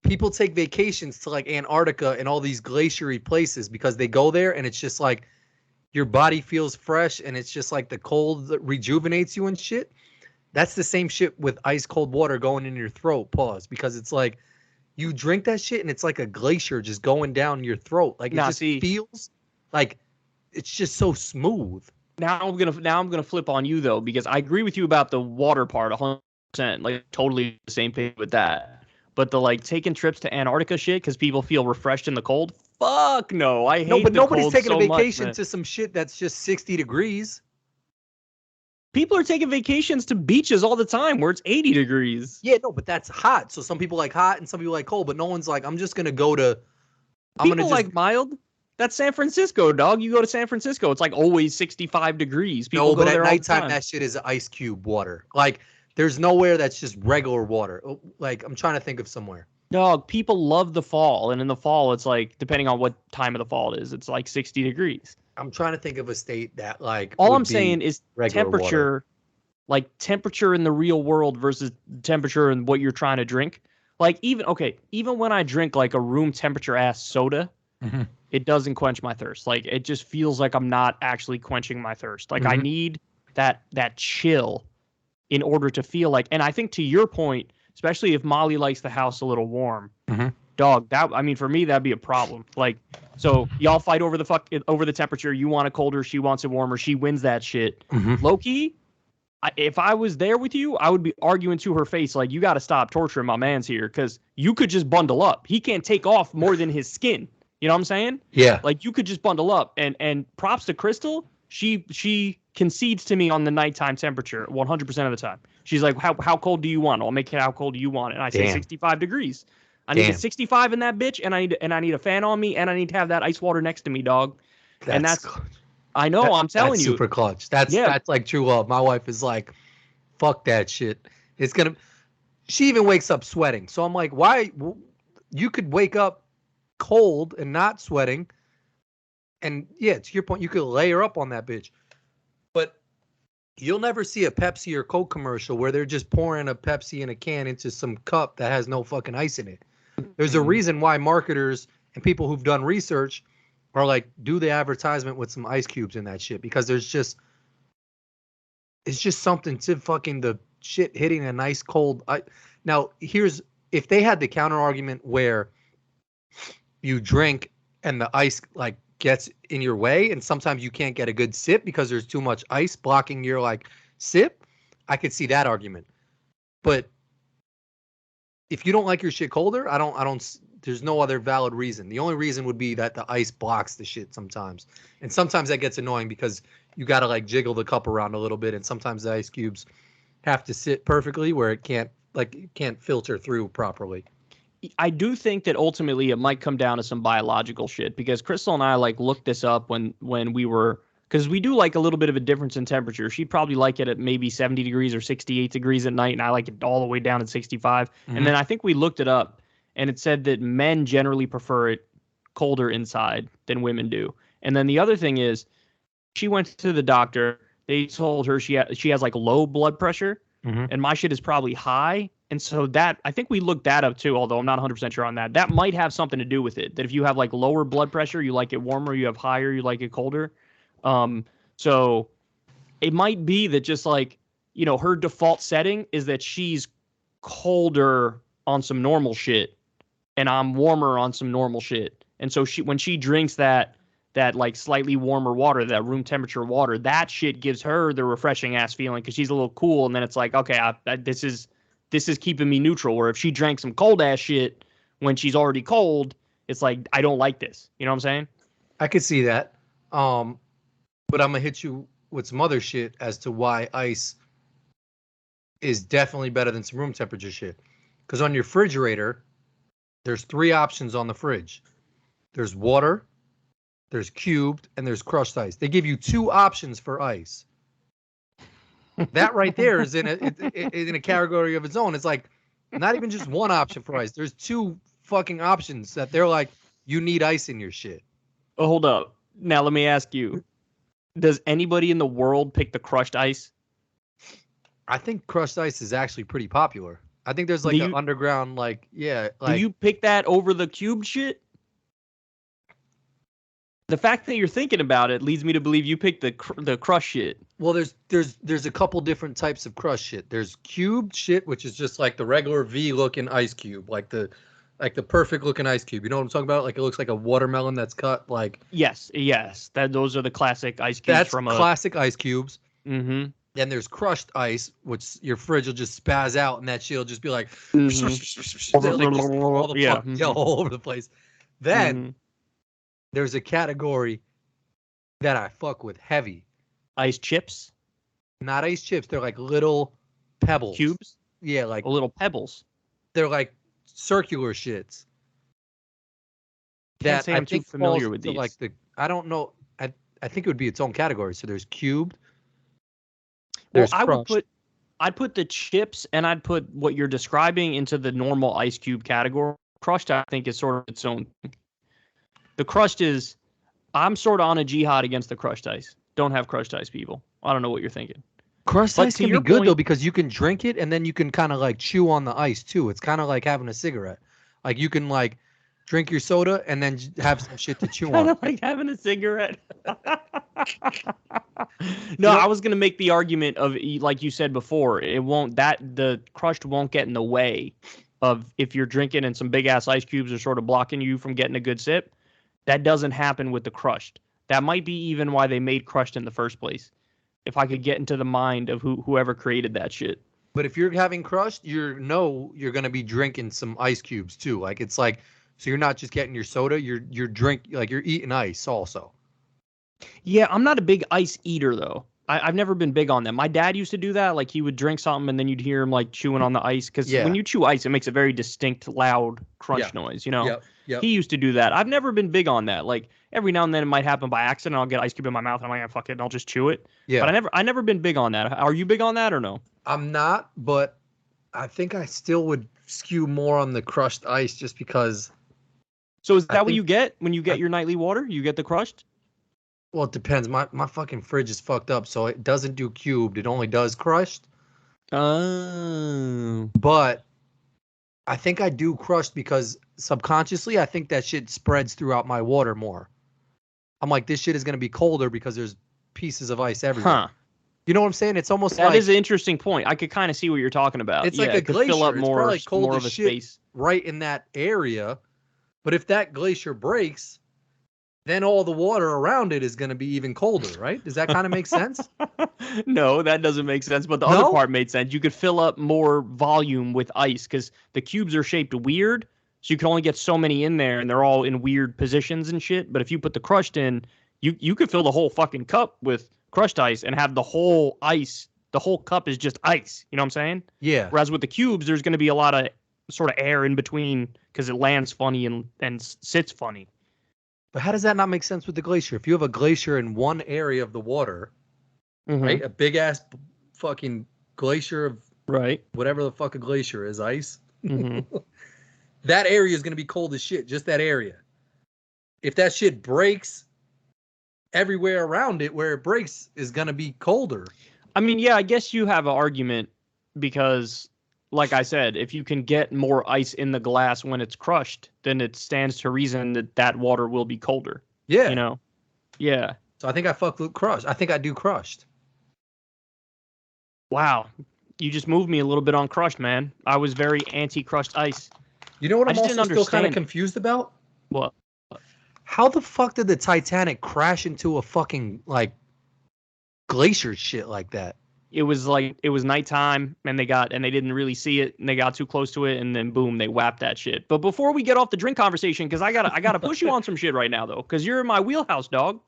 people take vacations to like Antarctica and all these glaciary places because they go there and it's just like your body feels fresh and it's just like the cold that rejuvenates you and shit. That's the same shit with ice cold water going in your throat. Pause. Because it's like you drink that shit and it's like a glacier just going down your throat. Like it just feels like it's just so smooth. Now I'm gonna flip on you though, because I agree with you about the water part 100%. Like totally the same page with that. But the like taking trips to Antarctica shit because people feel refreshed in the cold. Fuck no, I hate no, but the nobody's cold taking so a vacation much, to some shit that's just 60 degrees. People are taking vacations to beaches all the time where it's 80 degrees. Yeah, no, but that's hot. So some people like hot and some people like cold, but no one's like, I'm just gonna go to. People like mild. That's San Francisco, dog. You go to San Francisco, it's like always 65 degrees. People no, but go at there nighttime, all the time. that shit is ice cube water. Like, there's nowhere that's just regular water. Like, I'm trying to think of somewhere. Dog, people love the fall, and in the fall, it's like depending on what time of the fall it is, it's like 60 degrees. I'm trying to think of a state that like. All I'm saying is temperature, water. like temperature in the real world versus temperature in what you're trying to drink. Like even when I drink like a room temperature ass soda, it doesn't quench my thirst. Like it just feels like I'm not actually quenching my thirst. Like I need that chill in order to feel like. And I think to your point, especially if Molly likes the house a little warm, dog. I mean, for me that'd be a problem. Like, so y'all fight over the temperature. You want it colder, she wants it warmer. She wins that shit. Low-key, if I was there with you, I would be arguing to her face like, you got to stop torturing my man's here because you could just bundle up. He can't take off more than his skin. You know what I'm saying? Yeah. Like you could just bundle up. And props to Crystal. She concedes to me on the nighttime temperature 100% of the time. She's like, how cold do you want? I'll make it how cold do you want? And I say 65 degrees. I need a 65 in that bitch, and I need a fan on me, and I need to have that ice water next to me, dog. That's I know, I'm telling you. Super clutch. That's like true love. My wife is like, fuck that shit. She even wakes up sweating. So I'm like, why? You could wake up cold and not sweating. And yeah, to your point, you could layer up on that bitch. But you'll never see a Pepsi or Coke commercial where they're just pouring a Pepsi in a can into some cup that has no fucking ice in it. There's a reason why marketers and people who've done research are like, do the advertisement with some ice cubes in that shit, because it's just something to fucking the shit hitting a nice cold. Now, if they had the counter argument where you drink and the ice like gets in your way and sometimes you can't get a good sip because there's too much ice blocking your like sip, I could see that argument. But if you don't like your shit colder, there's no other valid reason. The only reason would be that the ice blocks the shit sometimes. And sometimes that gets annoying because you got to like jiggle the cup around a little bit. And sometimes the ice cubes have to sit perfectly where it can't filter through properly. I do think that ultimately it might come down to some biological shit, because Crystal and I like looked this up when we were, because we do like a little bit of a difference in temperature. She'd probably like it at maybe 70 degrees or 68 degrees at night, and I like it all the way down at 65. And then I think we looked it up, and it said that men generally prefer it colder inside than women do. And then the other thing is, she went to the doctor. They told her she has like low blood pressure, and my shit is probably high. And so that, I think we looked that up too, although I'm not 100% sure on that. That might have something to do with it. That if you have like lower blood pressure, you like it warmer. You have higher, you like it colder. So it might be that just like, you know, her default setting is that she's colder on some normal shit and I'm warmer on some normal shit. And so when she drinks that like slightly warmer water, that room temperature water, that shit gives her the refreshing ass feeling because she's a little cool. And then it's like, okay, this is keeping me neutral. Where if she drank some cold ass shit when she's already cold, it's like, I don't like this. You know what I'm saying? I could see that. But I'm gonna hit you with some other shit as to why ice is definitely better than some room temperature shit. Because on your refrigerator, there's 3 options on the fridge. There's water, there's cubed, and there's crushed ice. They give you 2 options for ice. That right there is in a category of its own. It's like not even just one option for ice. There's 2 fucking options that they're like, you need ice in your shit. Oh, hold up. Now let me ask you. Does anybody in the world pick the crushed ice? I think crushed ice is actually pretty popular. I think there's like an underground, like, yeah. Like, do you pick that over the cubed shit? The fact that you're thinking about it leads me to believe you picked the crush shit. Well, there's a couple different types of crush shit. There's cubed shit, which is just like the regular V looking ice cube, like the perfect looking ice cube. You know what I'm talking about? Like it looks like a watermelon that's cut. Like yes, those are the classic ice cubes. That's classic ice cubes. Mm-hmm. Then there's crushed ice, which your fridge will just spaz out, and that shit will just be like, all over the place. Then there's a category that I fuck with heavy. Ice chips? Not ice chips. They're like little pebbles. Cubes? Yeah, like little pebbles. They're like circular shits. Can't say I'm too familiar with these. Like I don't know. I think it would be its own category. So there's cubed. Well, I'd put the chips and I'd put what you're describing into the normal ice cube category. Crushed, I think, is sort of its own thing. The crushed is, I'm sort of on a jihad against the crushed ice. Don't have crushed ice, people. I don't know what you're thinking. Crushed ice can be good, though, because you can drink it and then you can kind of like chew on the ice, too. It's kind of like having a cigarette. Like you can like drink your soda and then have some shit to chew on. Kind of like having a cigarette. No, I was going to make the argument of, like you said before, the crushed won't get in the way of if you're drinking and some big ass ice cubes are sort of blocking you from getting a good sip. That doesn't happen with the crushed. That might be even why they made crushed in the first place. If I could get into the mind of whoever created that shit. But if you're having crushed, you're going to be drinking some ice cubes too. Like it's like, so you're not just getting your soda, you're eating ice also. Yeah, I'm not a big ice eater though. I've never been big on them. My dad used to do that. Like he would drink something and then you'd hear him like chewing on the ice. Because when you chew ice, it makes a very distinct, loud crunch noise, you know? Yep. He used to do that. I've never been big on that. Like every now and then it might happen by accident. I'll get ice cube in my mouth and I'm like, fuck it, and I'll just chew it. Yeah. But I never been big on that. Are you big on that or no? I'm not, but I think I still would skew more on the crushed ice just because. So is that what you get when you get your nightly water? You get the crushed? Well, it depends. My fucking fridge is fucked up, so it doesn't do cubed. It only does crushed. Oh. But I think I do crushed because subconsciously I think that shit spreads throughout my water more. I'm like, this shit is going to be colder because there's pieces of ice everywhere. Huh. You know what I'm saying? It's almost that is an interesting point. I could kind of see what you're talking about. It's like a glacier. Fill up more of a space right in that area. But if that glacier breaks, then all the water around it is going to be even colder, right? Does that kind of make sense? No, that doesn't make sense. But the other part made sense. You could fill up more volume with ice because the cubes are shaped weird. So you can only get so many in there and they're all in weird positions and shit. But if you put the crushed in, you could fill the whole fucking cup with crushed ice and have the whole ice. The whole cup is just ice. You know what I'm saying? Yeah. Whereas with the cubes, there's going to be a lot of sort of air in between because it lands funny and sits funny. But how does that not make sense with the glacier? If you have a glacier in one area of the water, right? A big ass fucking glacier of whatever the fuck a glacier is, ice. That area is going to be cold as shit, just that area. If that shit breaks, everywhere around it where it breaks is going to be colder. I mean, yeah, I guess you have an argument because like I said, if you can get more ice in the glass when it's crushed, then it stands to reason that water will be colder. Yeah. You know? Yeah. So I think I fuck with crushed. I think I do crushed. Wow. You just moved me a little bit on crushed, man. I was very anti-crushed ice. You know what I'm also still kind of confused about? What? How the fuck did the Titanic crash into a fucking, like, glacier shit like that? It was nighttime and they didn't really see it and they got too close to it and then boom, they whapped that shit. But before we get off the drink conversation, because I gotta push you on some shit right now though, because you're in my wheelhouse, dog.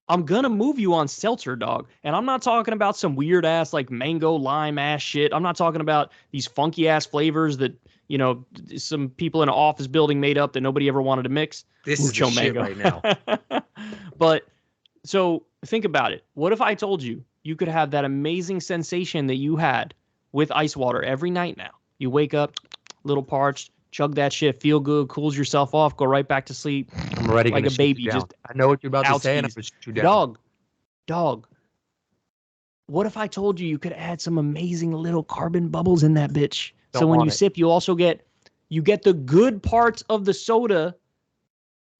I'm gonna move you on Seltzer, dog. And I'm not talking about some weird ass like mango lime ass shit. I'm not talking about these funky ass flavors that, you know, some people in an office building made up that nobody ever wanted to mix. This is the shit right now. But so think about it. What if I told you you could have that amazing sensation that you had with ice water every night now? You wake up, little parched, chug that shit, feel good, cools yourself off, go right back to sleep. I'm already like a baby. Just I know what you're about to say, and I'm gonna shoot you down. Dog. What if I told you you could add some amazing little carbon bubbles in that bitch So when you sip, you also get the good parts of the soda.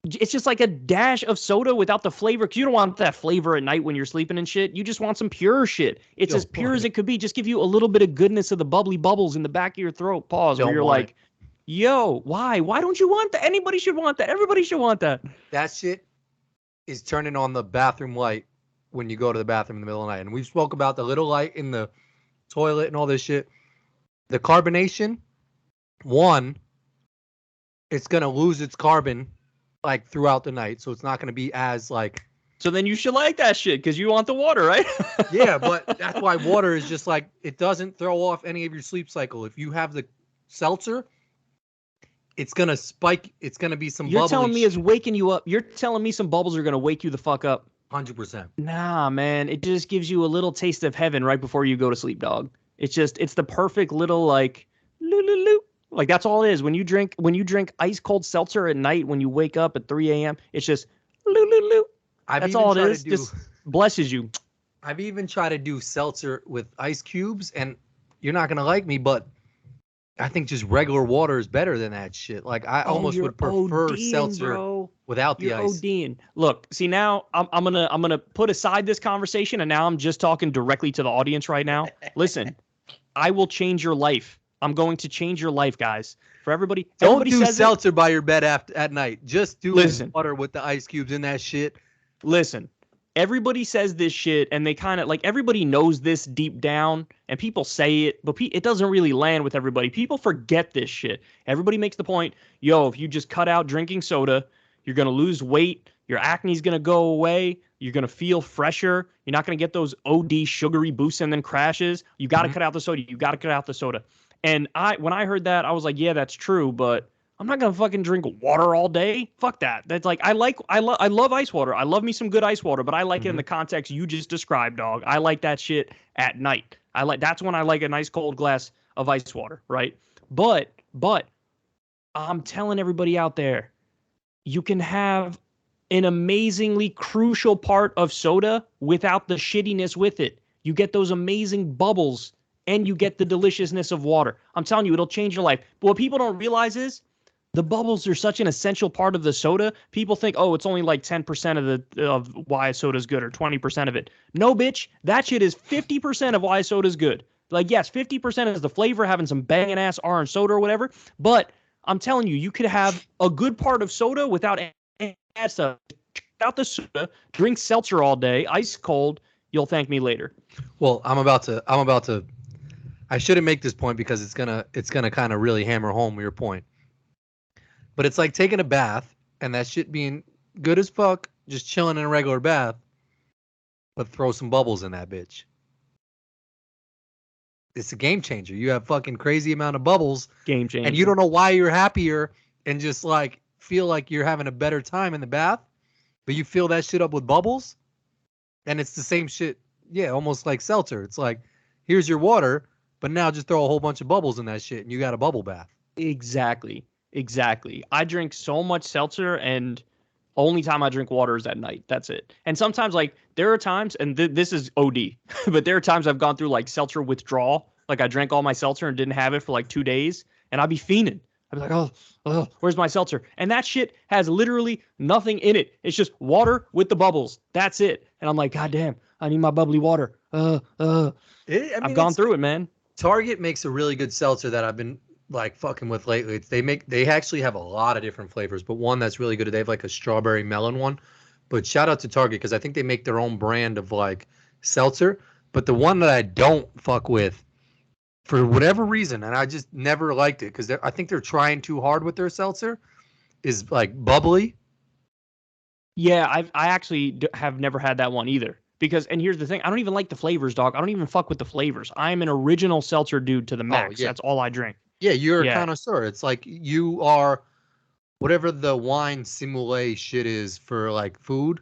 It's just like a dash of soda without the flavor. Cause you don't want that flavor at night when you're sleeping and shit. You just want some pure shit. It's as pure as it could be. Just give you a little bit of goodness of the bubbly bubbles in the back of your throat. Pause. Where you're like, yo, why? Why don't you want that? Anybody should want that. Everybody should want that. That shit is turning on the bathroom light when you go to the bathroom in the middle of the night. And we spoke about the little light in the toilet and all this shit. The carbonation, one, it's going to lose its carbon like throughout the night. So it's not going to be as like. So then you should like that shit because you want the water, right? Yeah, but that's why water is just like, it doesn't throw off any of your sleep cycle. If you have the seltzer, it's going to spike. It's going to be some bubbles. You're telling me it's waking you up. You're telling me some bubbles are going to wake you the fuck up. 100%. Nah, man. It just gives you a little taste of heaven right before you go to sleep, dog. It's the perfect little like, like that's all it is. When you drink ice cold seltzer at night, when you wake up at 3 a.m., it's just that's all it is. Just blesses you. I've even tried to do seltzer with ice cubes, and you're not going to like me, but I think just regular water is better than that shit. Like I almost would prefer seltzer without the ice. ODing. Look, see now I'm gonna put aside this conversation, and now I'm just talking directly to the audience right now. Listen, I will change your life. I'm going to change your life, guys. For everybody, don't do seltzer by your bed at night. Just do water with the ice cubes in that shit. Listen. Everybody says this shit, and they kind of like everybody knows this deep down, and people say it, but it doesn't really land with everybody. People forget this shit. Everybody makes the point, yo, if you just cut out drinking soda, you're going to lose weight, your acne's going to go away, you're going to feel fresher, you're not going to get those OD sugary boosts and then crashes. You got to cut out the soda. You got to cut out the soda. And when I heard that, I was like, yeah, that's true, but I'm not gonna fucking drink water all day. Fuck that. That's like I love ice water. I love me some good ice water, but I like it in the context you just described, dog. I like that shit at night. That's when I like a nice cold glass of ice water, right? But I'm telling everybody out there, you can have an amazingly crucial part of soda without the shittiness with it. You get those amazing bubbles and you get the deliciousness of water. I'm telling you, it'll change your life. But what people don't realize is the bubbles are such an essential part of the soda. People think, oh, it's only like 10% of why a soda's good or 20% of it. No, bitch, that shit is 50% of why a soda's good. Like, yes, 50% is the flavor, having some banging ass orange soda or whatever. But I'm telling you, you could have a good part of soda without any stuff. Out the soda, drink seltzer all day, ice cold. You'll thank me later. Well, I'm about to. I shouldn't make this point because it's gonna kind of really hammer home your point. But it's like taking a bath and that shit being good as fuck, just chilling in a regular bath, but throw some bubbles in that bitch. It's a game changer. You have fucking crazy amount of bubbles. Game changer. And you don't know why you're happier and just like feel like you're having a better time in the bath, but you fill that shit up with bubbles. And it's the same shit. Yeah, almost like seltzer. It's like, here's your water, but now just throw a whole bunch of bubbles in that shit and you got a bubble bath. Exactly. I drink so much seltzer, and only time I drink water is at night. That's it. And sometimes, like, there are times, and this is OD, but there are times I've gone through, like, seltzer withdrawal. Like, I drank all my seltzer and didn't have it for, like, 2 days, and I'd be fiending. I'd be like, oh, where's my seltzer? And that shit has literally nothing in it. It's just water with the bubbles. That's it. And I'm like, God damn, I need my bubbly water. I've gone through it, man. Target makes a really good seltzer that I've been like fucking with lately. They actually have a lot of different flavors, but one that's really good, they have like a strawberry melon one. But shout out to Target because I think they make their own brand of like seltzer. But the one that I don't fuck with for whatever reason, and I just never liked it because I think they're trying too hard with their seltzer, is like bubbly. Yeah, I actually have never had that one either. Because, and here's the thing, I don't even like the flavors, dog. I don't even fuck with the flavors. I'm an original seltzer dude to the max. That's all I drink. Yeah, you're a connoisseur. It's like you are whatever the wine sommelier shit is for like food.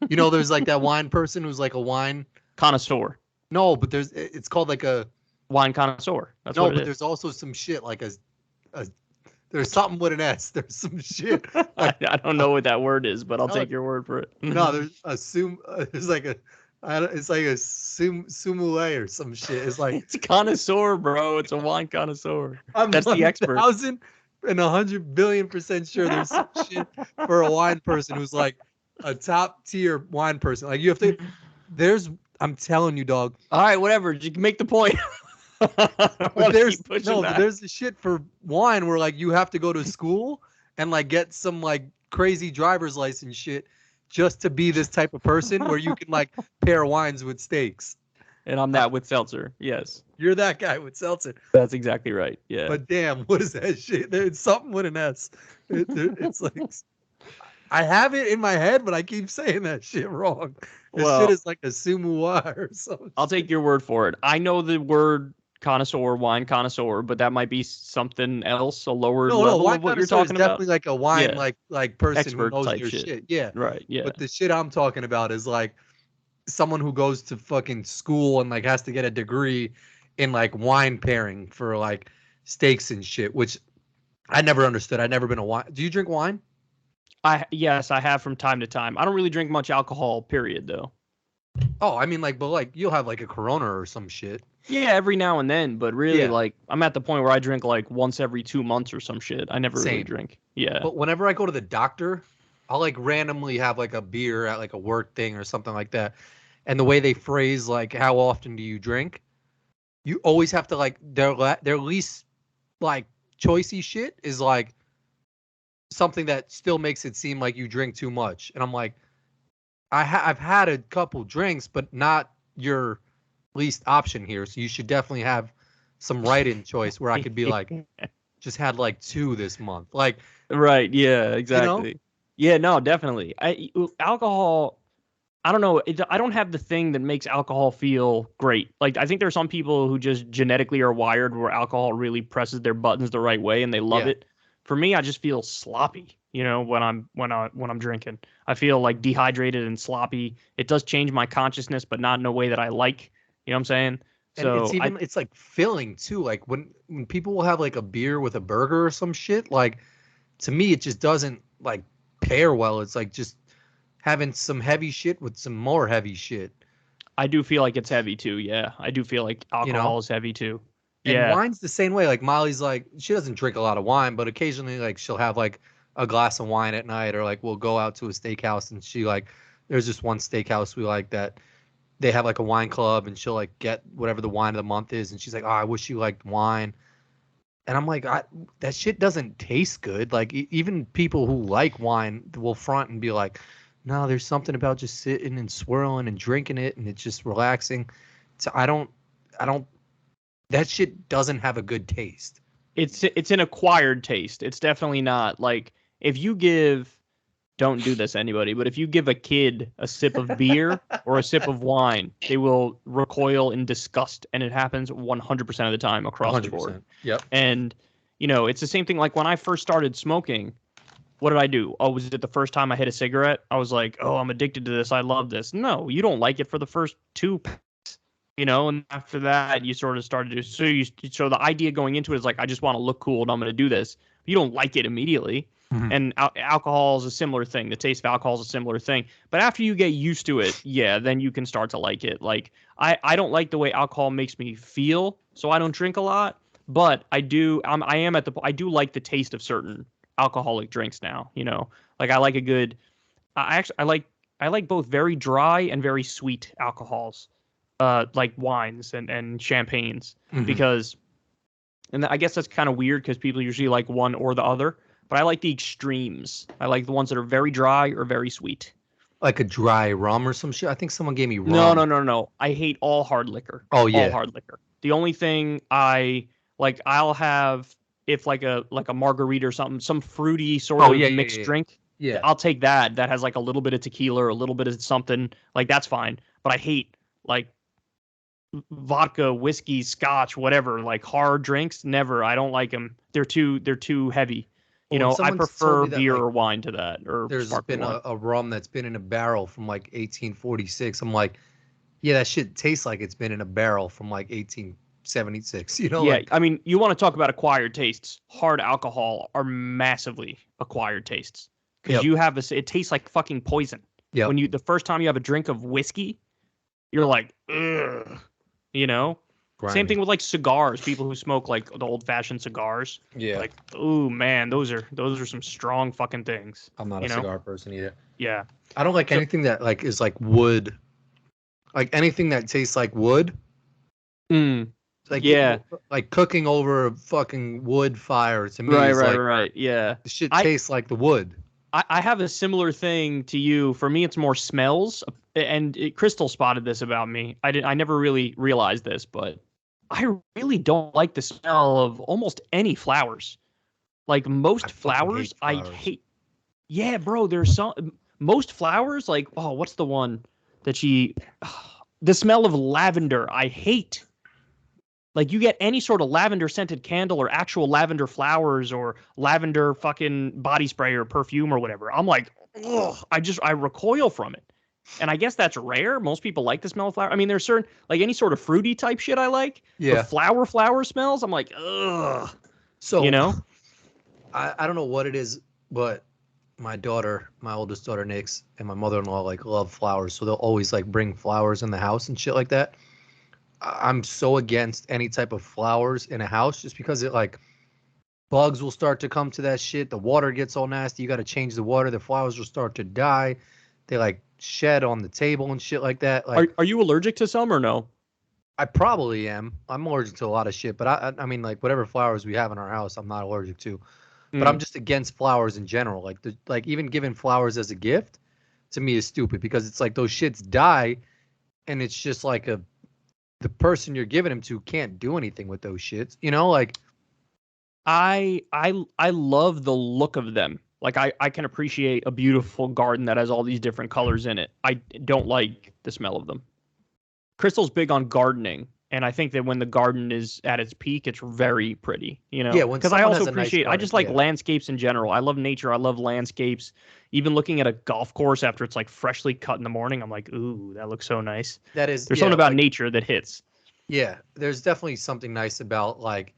You know, there's like that wine person who's like a wine connoisseur. No, but it's called like a wine connoisseur. That's no, what it but is. There's also some shit like a there's something with an S. There's some shit. Like, I don't know what that word is, but I'll take your word for it. No, there's like It's like a sommelier or some shit. It's like It's connoisseur, bro. It's a wine connoisseur. I'm That's the expert. 1,100,000,000,000% sure there's some shit for a wine person who's like a top tier wine person. Like you have to. I'm telling you, dog. All right, whatever. You can make the point. But there's the shit for wine where like you have to go to school and like get some like crazy driver's license shit just to be this type of person where you can like pair wines with steaks. And I'm that with Seltzer. Yes. You're that guy with Seltzer. That's exactly right. Yeah. But damn, what is that shit? It's something with an S. It's like I have it in my head, but I keep saying that shit wrong. This shit is like a sumua or something. I'll take your word for it. I know the word connoisseur, wine connoisseur, but that might be something else, a lower level of what you're talking about. Definitely like a wine like person expert who knows type your shit. Yeah. Right. Yeah. But the shit I'm talking about is like someone who goes to fucking school and like has to get a degree in like wine pairing for like steaks and shit, which I never understood. I've never been a wine. Do you drink wine? Yes, I have from time to time. I don't really drink much alcohol, period, though. Oh, I mean, like, but like you'll have like a Corona or some shit. Yeah, every now and then, but really, like, I'm at the point where I drink like once every 2 months or some shit. I never really drink. Yeah. But whenever I go to the doctor, I'll like randomly have like a beer at like a work thing or something like that. And the way they phrase like how often do you drink, you always have to like their least like choicey shit is like something that still makes it seem like you drink too much. And I'm like, I've had a couple drinks, but not your least option here. So you should definitely have some write-in choice where I could be like, just had like 2 this month. Like, right. Yeah, exactly. You know? Yeah, no, definitely. Alcohol, I don't know. I don't have the thing that makes alcohol feel great. Like, I think there are some people who just genetically are wired where alcohol really presses their buttons the right way and they love it. For me, I just feel sloppy, you know, when I'm drinking. I feel like dehydrated and sloppy. It does change my consciousness, but not in a way that I like. You know what I'm saying? So it's like filling too. Like when people will have like a beer with a burger or some shit, like to me it just doesn't like pair well. It's like just having some heavy shit with some more heavy shit. I do feel like it's heavy too. Yeah, I do feel like alcohol is heavy too. And wine's the same way. Like Molly's like, she doesn't drink a lot of wine, but occasionally like she'll have like a glass of wine at night, or like we'll go out to a steakhouse and she like, there's just one steakhouse we like that they have like a wine club and she'll like get whatever the wine of the month is. And she's like, oh, I wish you liked wine. And I'm like, that shit doesn't taste good. Like even people who like wine will front and be like, no, there's something about just sitting and swirling and drinking it and it's just relaxing. So I don't, that shit doesn't have a good taste. It's an acquired taste. It's definitely not like if you give, don't do this anybody, but if you give a kid a sip of beer or a sip of wine, they will recoil in disgust, and it happens 100% of the time across 100%. The board. Yep. And you know, it's the same thing. Like when I first started smoking, what did I do? Oh, was it the first time I hit a cigarette? I was like, oh, I'm addicted to this. I love this. No, you don't like it for the first 2 packs. You know, and after that, you sort of started to. So the idea going into it is like, I just want to look cool and I'm going to do this. You don't like it immediately. Mm-hmm. And alcohol is a similar thing. The taste of alcohol is a similar thing. But after you get used to it, then you can start to like it. Like I don't like the way alcohol makes me feel, so I don't drink a lot. But I do. I do like the taste of certain alcoholic drinks now. You know, like I like a good. I like both very dry and very sweet alcohols. Like wines and champagnes, because, and I guess that's kind of weird because people usually like one or the other, but I like the extremes. I like the ones that are very dry or very sweet. Like a dry rum or some shit. I think someone gave me rum. No. I hate all hard liquor. Oh yeah, all hard liquor. The only thing I like, I'll have if like a margarita or something, some fruity sort of mixed drink. Yeah, I'll take that. That has like a little bit of tequila or a little bit of something, like that's fine. But I hate like vodka, whiskey, scotch, whatever, like hard drinks. Never. I don't like them. They're too heavy. You know, I prefer beer or wine to that. Or there's been a rum that's been in a barrel from like 1846. I'm like, yeah, that shit tastes like it's been in a barrel from like 1876. You know? Yeah, like, I mean, you want to talk about acquired tastes. Hard alcohol are massively acquired tastes because you have it tastes like fucking poison. Yeah. When the first time you have a drink of whiskey, you're like, ugh, you know? Same Grimy. thing with like cigars. People who smoke like the old-fashioned cigars. Yeah. Like, ooh, man, those are some strong fucking things. I'm not You a know? cigar person either. Yeah. I don't like So anything that like is like wood. Like anything that tastes like wood. mm, Like yeah. like cooking over a fucking wood fire to me Right, is right, like right. Yeah. the shit I tastes like the wood. I have a similar thing to you. For me, it's more smells. And Crystal spotted this about me. I never really realized this, but I really don't like the smell of almost any flowers. Like I most fucking flowers, hate I flowers. hate. Yeah, bro. There's some most flowers. Like, oh, what's the one that she? The smell of lavender. I hate. Like you get any sort of lavender scented candle or actual lavender flowers or lavender fucking body spray or perfume or whatever. I'm like, ugh, I recoil from it. And I guess that's rare. Most people like the smell of flower. I mean, there's certain like any sort of fruity type shit I like, but Yeah. flower smells, I'm like, ugh, you So know? I don't know what it is, but my daughter, my oldest daughter Nix, and my mother-in-law like love flowers, so they'll always like bring flowers in the house and shit like that. I'm so against any type of flowers in a house just because it like bugs will start to come to that shit. The water gets all nasty. You got to change the water. The flowers will start to die. They like shed on the table and shit like that. Like Are you allergic to some or no? I probably am. I'm allergic to a lot of shit, but I mean like whatever flowers we have in our house, I'm not allergic to. But I'm Mm. just against flowers in general. Like even giving flowers as a gift to me is stupid because it's like those shits die and it's just like the person you're giving them to can't do anything with those shits. You know, like I love the look of them. Like I can appreciate a beautiful garden that has all these different colors in it. I don't like the smell of them. Crystal's big on gardening, and I think that when the garden is at its peak, it's very pretty, you know? yeah, when Because I someone also has a nice appreciate, I garden, just like yeah. landscapes in general. I love nature. I love landscapes. Even looking at a golf course after it's like freshly cut in the morning, I'm like, ooh, that looks so nice. That is There's something yeah, about like nature that hits. yeah, there's definitely something nice about like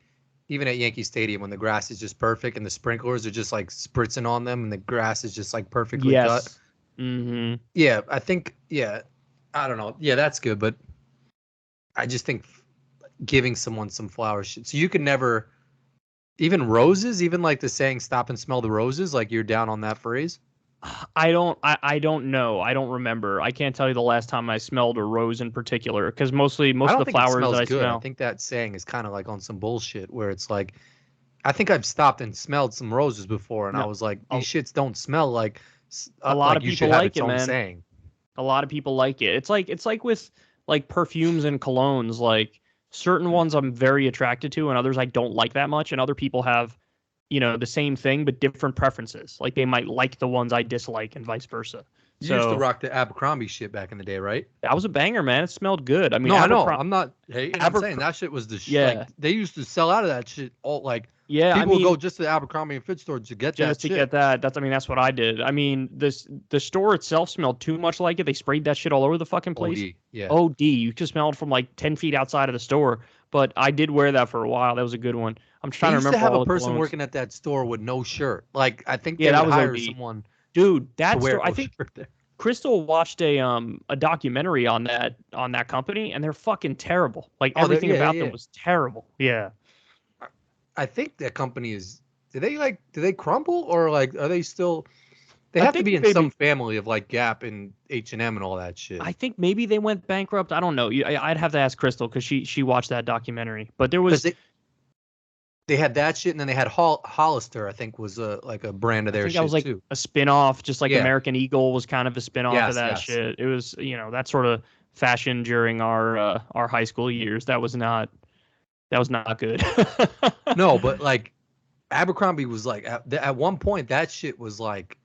even at Yankee Stadium when the grass is just perfect and the sprinklers are just like spritzing on them and the grass is just like perfectly cut. Yes. Mm-hmm. Yeah, I think yeah, I don't know. Yeah, that's good, but I just think giving someone some flowers shit. So you can never even roses, even like the saying "stop and smell the roses." Like you're down on that phrase. I don't know. I don't remember. I can't tell you the last time I smelled a rose in particular because mostly I most of don't the think it flowers that smells I good. I smell. think that saying is kind of like on some bullshit where it's like, I think I've stopped and smelled some roses before, and I No, was like, a, these shits don't smell a lot like of you should people have like its it, own man. saying. A lot of people like it. It's like with like perfumes and colognes. Like certain ones I'm very attracted to, and others I don't like that much. And other people have, the same thing but different preferences. Like they might like the ones I dislike, and vice versa. You used to So rock the Abercrombie shit back in the day, right? that was a banger, man. It smelled good. I mean, No, I know. Abercrombie. I'm not hating. I'm saying that shit was like Yeah, they used to sell out of that shit. All like yeah. I people would mean, go just to the Abercrombie and Fitch store to get that just to shit. get that. That's what I did. I mean, the store itself smelled too much like it. They sprayed that shit all over the fucking place. OD, yeah. OD. You could smell it from like 10 feet outside of the store. But I did wear that for a while. That was a good one. I'm They trying to used to remember have a all the person colognes. working at that store with no shirt. Like I think Yeah, they that would was hire OD. someone Dude, to that wear store. I no think shirt there. Crystal watched a documentary on that company, and they're fucking terrible. Like Oh, everything yeah, about yeah, them yeah. was terrible. Yeah. I think that company is. Do they crumble or like are they still? They I have to think be in some maybe family of like Gap and H&M and all that shit. I think maybe they went bankrupt. I don't know. I'd have to ask Crystal because she watched that documentary. But there Because was, they had that shit and then they had Hollister. I think was like a brand of I their think that was shit like too. a spin-off, just like Yeah. American Eagle was kind of a spin-off of Yes. that Yes. shit. It was, that sort of fashion during our high school years. That was not good. No, but like Abercrombie was like at one point that shit was like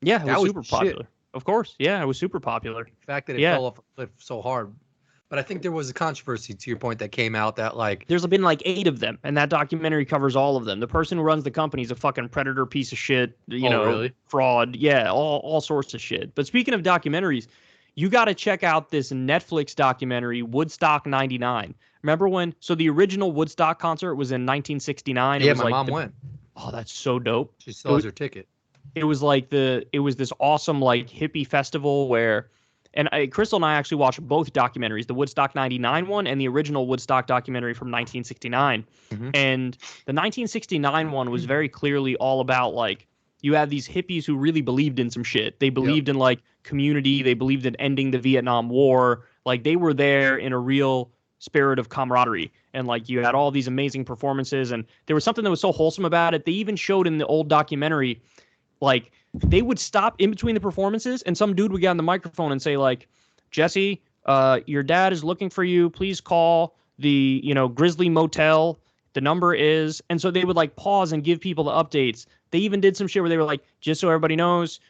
Yeah, it that was was super the shit. popular. Of course. Yeah, it was super popular. The fact that it Yeah. fell off a cliff so hard. But I think there was a controversy to your point that came out that like There's been like 8 of them, and that documentary covers all of them. The person who runs the company is a fucking predator piece of shit, oh really? fraud. Yeah, all sorts of shit. But speaking of documentaries, you got to check out this Netflix documentary, Woodstock 99. Remember when? So the original Woodstock concert was in 1969. It Yeah, was my like mom went. oh, that's so dope. She It still has was, her ticket. it was like it was this awesome like hippie festival where And Crystal and I actually watched both documentaries, the Woodstock 99 one and the original Woodstock documentary from 1969. Mm-hmm. And the 1969 one was very clearly all about like, you had these hippies who really believed in some shit. They believed in like community. They believed in ending the Vietnam War. Like they were there in a real spirit of camaraderie. And like you had all these amazing performances. And there was something that was so wholesome about it. They even showed in the old documentary, like they would stop in between the performances and some dude would get on the microphone and say like, Jesse, your dad is looking for you. Please call the, Grizzly Motel. The number is, and so they would like pause and give people the updates. They even did some shit where they were like, just so everybody knows,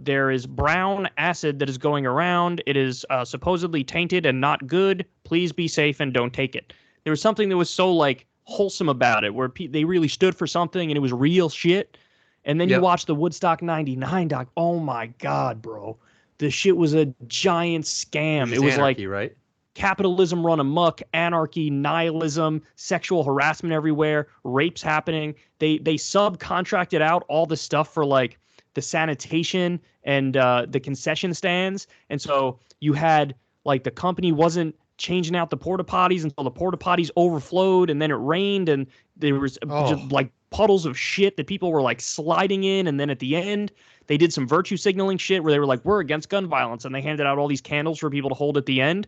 there is brown acid that is going around. It is supposedly tainted and not good. Please be safe and don't take it. There was something that was so like wholesome about it, where they really stood for something and it was real shit. And then you watch the Woodstock 99 doc. Oh my God, bro. The shit was a giant scam. It was anarchy, like, right? Capitalism run amok, anarchy, nihilism, sexual harassment everywhere, rapes happening. They subcontracted out all the stuff for like the sanitation and the concession stands. And so you had like the company wasn't changing out the porta potties until the porta potties overflowed, and then it rained and there was just like puddles of shit that people were like sliding in. And then at the end, they did some virtue signaling shit where they were like, we're against gun violence. And they handed out all these candles for people to hold at the end.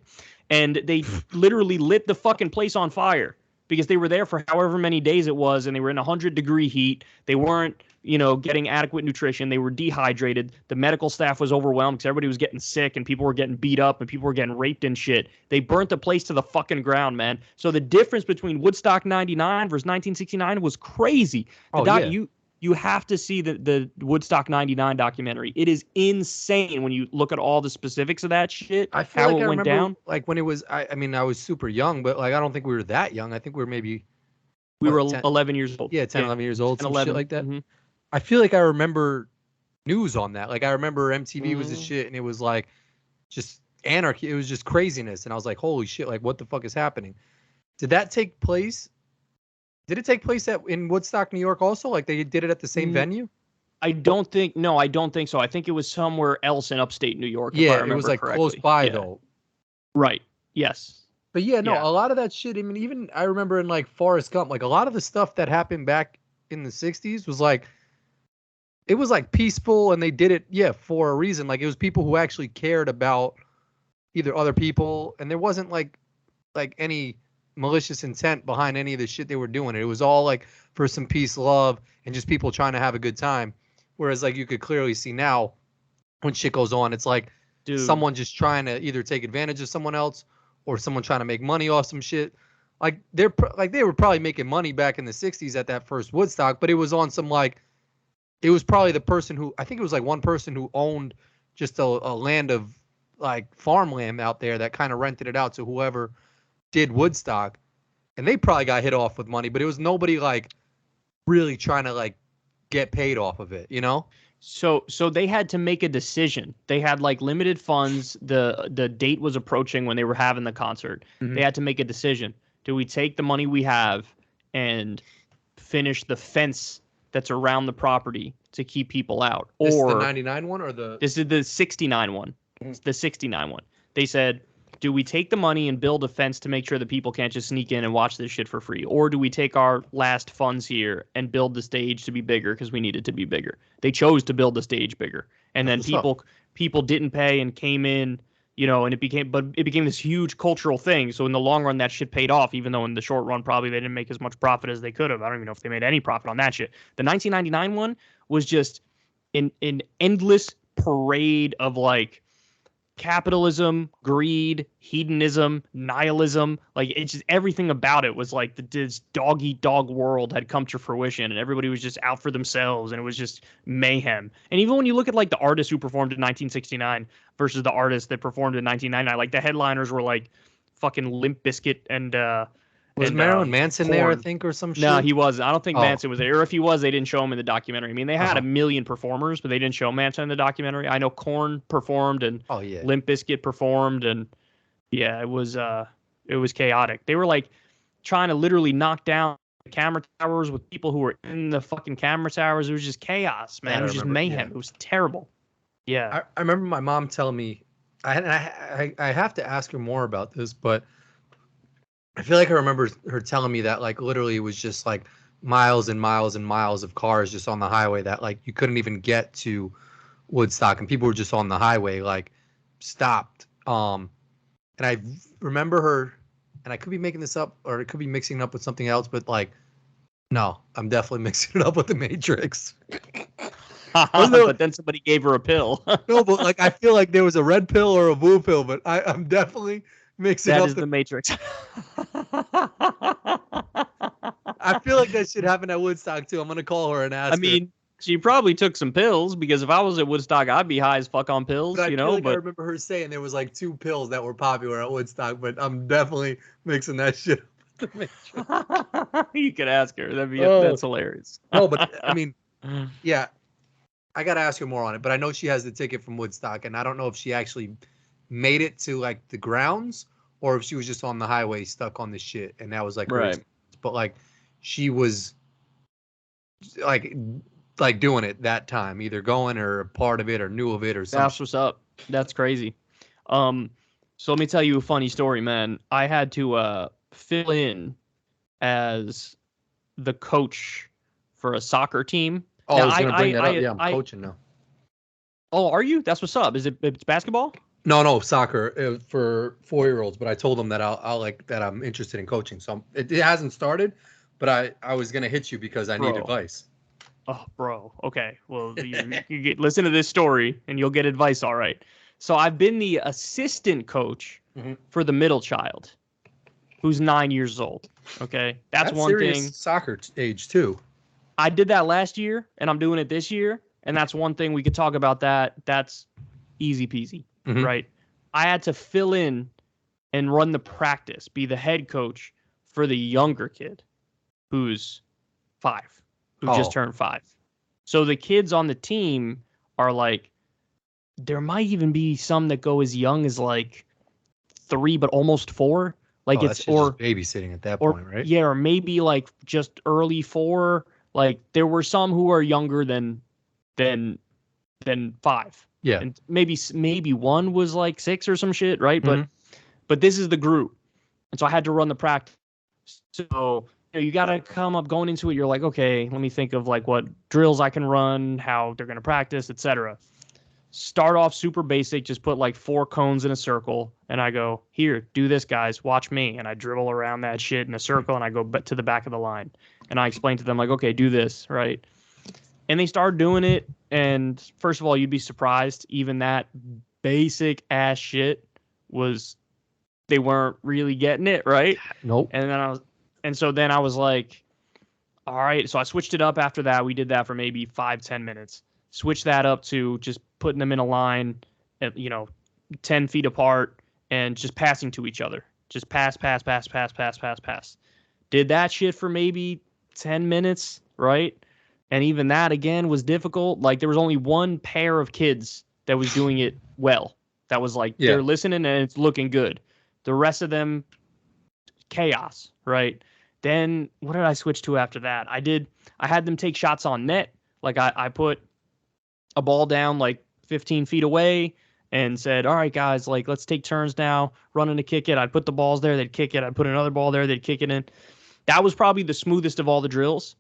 And they literally lit the fucking place on fire because they were there for however many days it was. And they were in 100-degree heat. They weren't, getting adequate nutrition. They were dehydrated. The medical staff was overwhelmed because everybody was getting sick and people were getting beat up and people were getting raped and shit. They burnt the place to the fucking ground, man. So the difference between Woodstock 99 versus 1969 was crazy. You have to see the Woodstock 99 documentary. It is insane when you look at all the specifics of that shit, I feel how like it I went remember, down. like when it was, I mean, I was super young, but like I don't think we were that young. I think we were maybe We were 10, 11 years old. yeah, 10, 11 years old, 10, some 11. shit like that. Mm-hmm. I feel like I remember news on that. Like I remember MTV was the shit and it was like just anarchy. It was just craziness. And I was like, holy shit, like what the fuck is happening? Did that take place? Did it take place in Woodstock, New York also? Like they did it at the same venue? I don't think so. I think it was somewhere else in upstate New York. If I Yeah, remember it was like correctly. close by though. Right. Yes. But yeah, no, a lot of that shit. I mean, even I remember in like Forrest Gump, like a lot of the stuff that happened back in the 60s was like, it was like peaceful and they did it, for a reason. Like it was people who actually cared about either other people, and there wasn't like any malicious intent behind any of the shit they were doing. It was all like for some peace, love, and just people trying to have a good time. Whereas like you could clearly see now when shit goes on, it's like someone just trying to either take advantage of someone else or someone trying to make money off some shit. Like they were probably making money back in the 60s at that first Woodstock, but it was on some like, it was probably the person who, I think it was like one person who owned just a land of like farmland out there that kind of rented it out to whoever did Woodstock, and they probably got hit off with money, but it was nobody like really trying to like get paid off of it, So they had to make a decision. They had like limited funds. The date was approaching when they were having the concert. Mm-hmm. They had to make a decision. Do we take the money we have and finish the fence that's around the property to keep people out? This Or is the 99 one or the... This is the 69 one. It's the 69 one. They said, do we take the money and build a fence to make sure that people can't just sneak in and watch this shit for free? Or do we take our last funds here and build the stage to be bigger because we need it to be bigger? They chose to build the stage bigger. And then people didn't pay and came in, and it became this huge cultural thing. So in the long run, that shit paid off, even though in the short run, probably they didn't make as much profit as they could have. I don't even know if they made any profit on that shit. The 1999 one was just an endless parade of like capitalism, greed, hedonism, nihilism. Like it's just everything about it was like this dog eat dog world had come to fruition, and everybody was just out for themselves, and it was just mayhem. And even when you look at like the artists who performed in 1969 versus the artists that performed in 1999, like the headliners were like fucking Limp Bizkit and was Marilyn Manson Korn. there, I think, or some shit? No, he wasn't. I don't think Manson was there. Or if he was, they didn't show him in the documentary. I mean, they had a million performers, but they didn't show Manson in the documentary. I know Corin performed and Limp Bizkit performed, and it was chaotic. They were like trying to literally knock down the camera towers with people who were in the fucking camera towers. It was just chaos, man. It was just mayhem. It was terrible. Yeah. I remember my mom telling me I have to ask her more about this, but I feel like I remember her telling me that like literally it was just like miles and miles and miles of cars just on the highway that like you couldn't even get to Woodstock and people were just on the highway like stopped. And I remember her, and I could be making this up or it could be mixing it up with something else, but like no, I'm definitely mixing it up with the Matrix. Wasn't there, But then somebody gave her a pill. no, but like I feel like there was a red pill or a blue pill, but I'm definitely mixing That up is the Matrix. I feel like that should happen at Woodstock too. I'm gonna call her and I ask her. mean, she probably took some pills because if I was at Woodstock, I'd be high as fuck on pills, But I you feel know. like I But remember her saying there was like 2 pills that were popular at Woodstock, but I'm definitely mixing that shit up with the Matrix. you could ask her. Oh That's hilarious. no, but I mean, yeah, I gotta ask her more on it. But I know she has the ticket from Woodstock, and I don't know if she actually made it to like the grounds or if she was just on the highway stuck on the shit, and that was like her Right. experience. But like she was like doing it that time, either going or a part of it or knew of it or something. That's what's up. That's crazy. Um, so let me tell you a funny story, man. I had to fill in as the coach for a soccer team. Oh, Now, I was gonna bring that up. Yeah, I'm coaching now. Oh, are you? That's what's up. It's basketball? No, soccer for 4-year-olds. But I told them that I'll like that I'm interested in coaching. So it hasn't started, but I was gonna hit you because I need advice. Oh, bro. Okay. Well, listen to this story and you'll get advice. All right. So I've been the assistant coach for the middle child, who's 9 years old. Okay, that's one serious thing. Soccer age too. I did that last year, and I'm doing it this year, and that's one thing we could talk about. That's easy peasy, right? I had to fill in and run the practice, be the head coach for the younger kid, who's 5, who just turned 5. So the kids on the team are like, there might even be some that go as young as like 3, but almost 4. Like it's or babysitting at that point, right? Yeah, or maybe like just early 4. Like there were some who are younger than 5. Yeah, and maybe one was like 6 or some shit, right? But this is the group, and so I had to run the practice. So you got to come up going into it. You're like, okay, let me think of like what drills I can run, how they're gonna practice, etc. Start off super basic, just put like 4 cones in a circle, and I go, here, do this, guys, watch me. And I dribble around that shit in a circle, and I go to the back of the line. And I explain to them, like, okay, do this, right? And they start doing it, and first of all, you'd be surprised, even that basic ass shit they weren't really getting it, right? Nope. And so then I was like, all right. So I switched it up after that. We did that for maybe 5-10 minutes. Switch that up to just putting them in a line, 10 feet apart and just passing to each other. Just pass. Did that shit for maybe 10 minutes, right? And even that, again, was difficult. Like, there was only one pair of kids that was doing it well. That was like, they're listening and it's looking good. The rest of them, chaos, right? Then what did I switch to after that? I had them take shots on net. Like, I put a ball down like 15 feet away and said, all right, guys, like, let's take turns now running to kick it. I'd put the balls there, they'd kick it. I'd put another ball there, they'd kick it in. That was probably the smoothest of all the drills.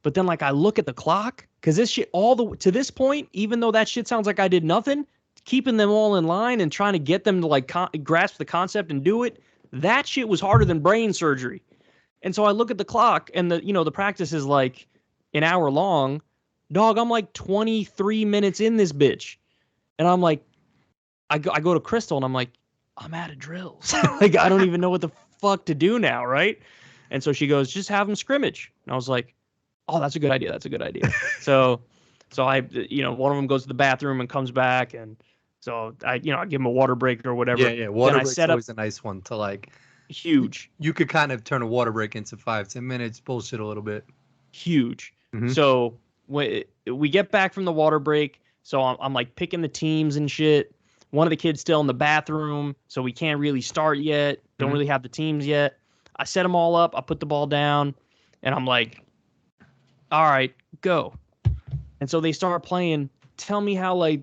But then, like, I look at the clock, because this shit, to this point, even though that shit sounds like I did nothing, keeping them all in line and trying to get them to, like, grasp the concept and do it, that shit was harder than brain surgery. And so I look at the clock, and the practice is like an hour long. Dog, I'm like 23 minutes in this bitch. And I'm like, I go to Crystal and I'm like, I'm out of drills. Like, I don't even know what the fuck to do now, right? And so she goes, just have them scrimmage. And I was like, oh, that's a good idea. So I, one of them goes to the bathroom and comes back. And so I give him a water break or whatever. Yeah. Water break's always a nice one to like. Huge. You could kind of turn a water break into 5-10 minutes, bullshit a little bit. Huge. So when we get back from the water break, so I'm like picking the teams and shit. One of the kids still in the bathroom, so we can't really start yet. Don't really have the teams yet. I set them all up. I put the ball down, and I'm like, all right, go. And so they start playing. Tell me how, like,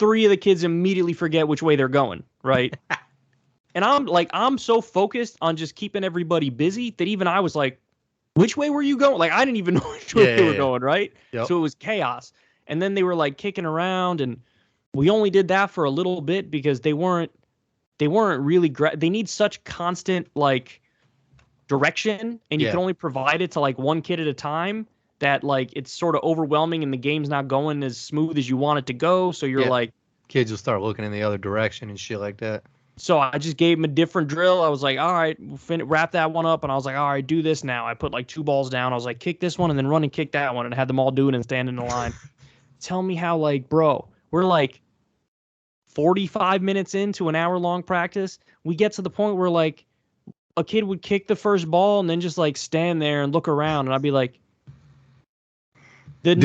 3 of the kids immediately forget which way they're going, right? And I'm so focused on just keeping everybody busy that even I was like, which way were you going? Like, I didn't even know which way they were going, right? Yep. So it was chaos. And then they were like kicking around, and we only did that for a little bit because they weren't really they need such constant like direction, and you can only provide it to like one kid at a time, that like it's sort of overwhelming and the game's not going as smooth as you want it to go. So you're like, kids will start looking in the other direction and shit like that. So I just gave him a different drill. I was like, all right, wrap that one up. And I was like, all right, do this now. I put like 2 balls down. I was like, kick this one and then run and kick that one, and had them all do it and stand in the line. Tell me how, like, bro, we're like 45 minutes into an hour-long practice. We get to the point where like a kid would kick the first ball and then just like stand there and look around. And I'd be like,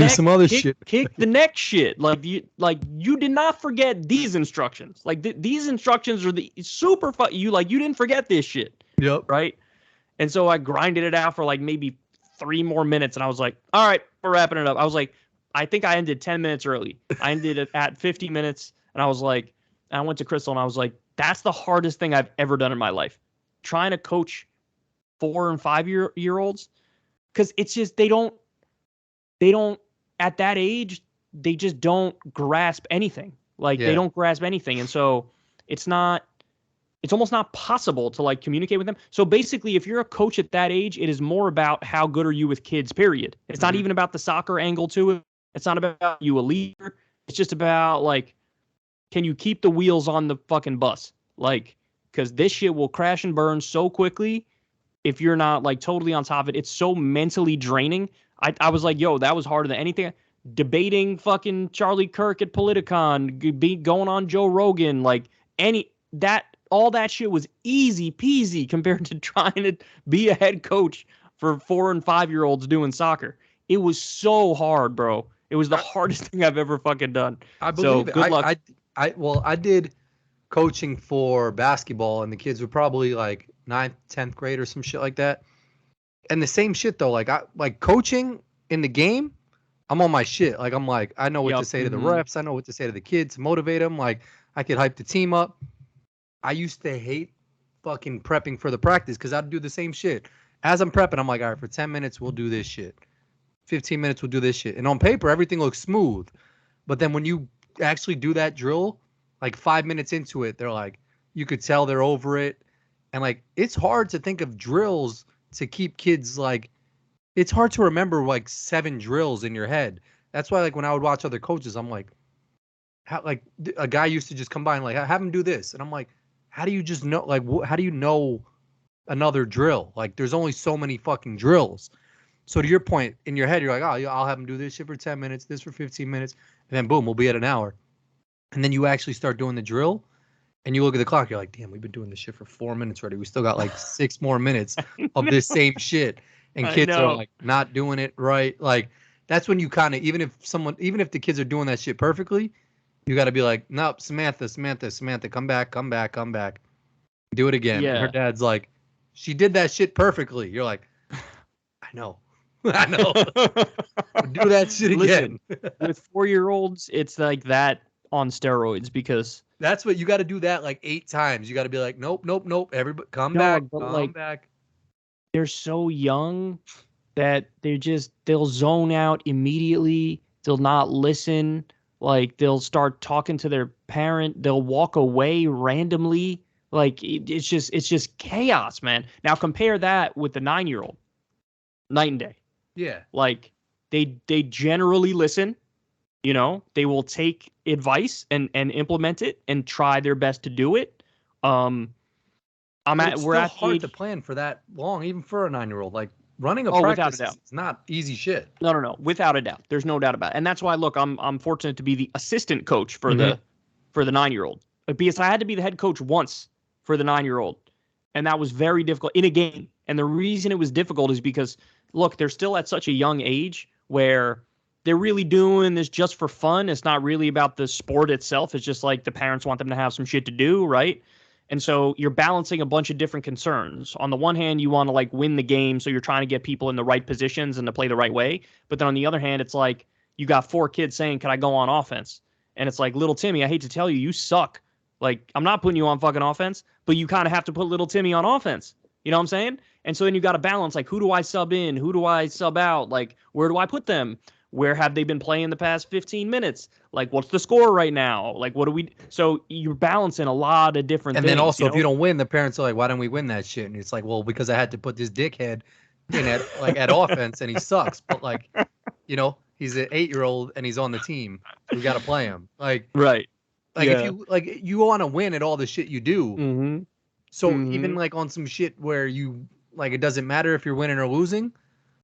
some other shit. Kick the next shit. Like you did not forget these instructions. Like these instructions are the super fun. You didn't forget this shit. Yep. Right. And so I grinded it out for like maybe 3 more minutes, and I was like, all right, we're wrapping it up. I was like, I think I ended 10 minutes early. I ended it at 50 minutes, and I was like, I went to Crystal and I was like, that's the hardest thing I've ever done in my life. Trying to coach 4 and 5 year olds, because it's just they don't at that age, they just don't grasp anything. Like they don't grasp anything. And so it's almost not possible to like communicate with them. So basically, if you're a coach at that age, it is more about how good are you with kids, period. It's not even about the soccer angle to it. It's not about you a leader. It's just about like, can you keep the wheels on the fucking bus? Like, because this shit will crash and burn so quickly if you're not like totally on top of it. It's so mentally draining. I was like, yo, that was harder than anything. Debating fucking Charlie Kirk at Politicon, going on Joe Rogan, like all that shit was easy peasy compared to trying to be a head coach for 4 and 5 year olds doing soccer. It was so hard, bro. It was the hardest thing I've ever fucking done. I believe it. Good luck. I did coaching for basketball, and the kids were probably like 9th, 10th grade or some shit like that. And the same shit though, like coaching in the game, I'm on my shit. Like I'm like, I know what to say to the refs. I know what to say to the kids to motivate them. Like I could hype the team up. I used to hate fucking prepping for the practice because I'd do the same shit. As I'm prepping, I'm like, all right, for 10 minutes, we'll do this shit. 15 minutes, we'll do this shit. And on paper, everything looks smooth. But then when you actually do that drill, like 5 minutes into it, they're like, you could tell they're over it. And like, it's hard to think of drills to keep kids like, it's hard to remember like 7 drills in your head. That's why like when I would watch other coaches, I'm like, how, like a guy used to just come by and like, have him do this. And I'm like, how do you just know, like, how do you know another drill? Like there's only so many fucking drills. So to your point, in your head, you're like, oh, yeah, I'll have him do this shit for 10 minutes, this for 15 minutes. And then boom, we'll be at an hour. And then you actually start doing the drill. And you look at the clock, you're like, damn, we've been doing this shit for 4 minutes already. We still got like 6 more minutes of this same shit. And kids are like not doing it right. Like that's when you kind of, even if the kids are doing that shit perfectly, you got to be like, nope, Samantha, come back. Do it again. Yeah. And her dad's like, she did that shit perfectly. You're like, I know. Do that shit again. Listen, with 4-year-olds, it's like that on steroids, because that's what you got to do that like 8 times. You got to be like, nope. Everybody come back. They're so young that they'll zone out immediately. They'll not listen. Like they'll start talking to their parent. They'll walk away randomly. Like it's just chaos, man. Now compare that with the 9-year-old. Night and day. Yeah. Like they generally listen. You know, they will take advice and implement it and try their best to do it. We're at hard to plan for that long, even for a 9-year-old. Like running a practice is not easy shit. No, without a doubt. There's no doubt about it. And that's why, look, I'm fortunate to be the assistant coach for the 9-year-old, because I had to be the head coach once for the 9-year-old, and that was very difficult in a game. And the reason it was difficult is because, look, they're still at such a young age where they're really doing this just for fun. It's not really about the sport itself. It's just like the parents want them to have some shit to do, right? And so you're balancing a bunch of different concerns. On the one hand, you want to like win the game, so you're trying to get people in the right positions and to play the right way. But then on the other hand, it's like you got 4 kids saying, "Can I go on offense?" And it's like, little Timmy, I hate to tell you, you suck. Like, I'm not putting you on fucking offense, but you kind of have to put little Timmy on offense. You know what I'm saying? And so then you got to balance, like, who do I sub in? Who do I sub out? Like, where do I put them? Where have they been playing the past 15 minutes? Like, what's the score right now? Like, what do we? So you're balancing a lot of different And things. then also, you know? if you don't win, the parents are like, "Why didn't we win that shit?" And it's like, "Well, because I had to put this dickhead in at offense, and he sucks." But like, he's an 8-year-old and he's on the team, so we got to play him. Like, Right. if you want to win at all the shit you do. Mm-hmm. So even like on some shit where you like, it doesn't matter if you're winning or losing.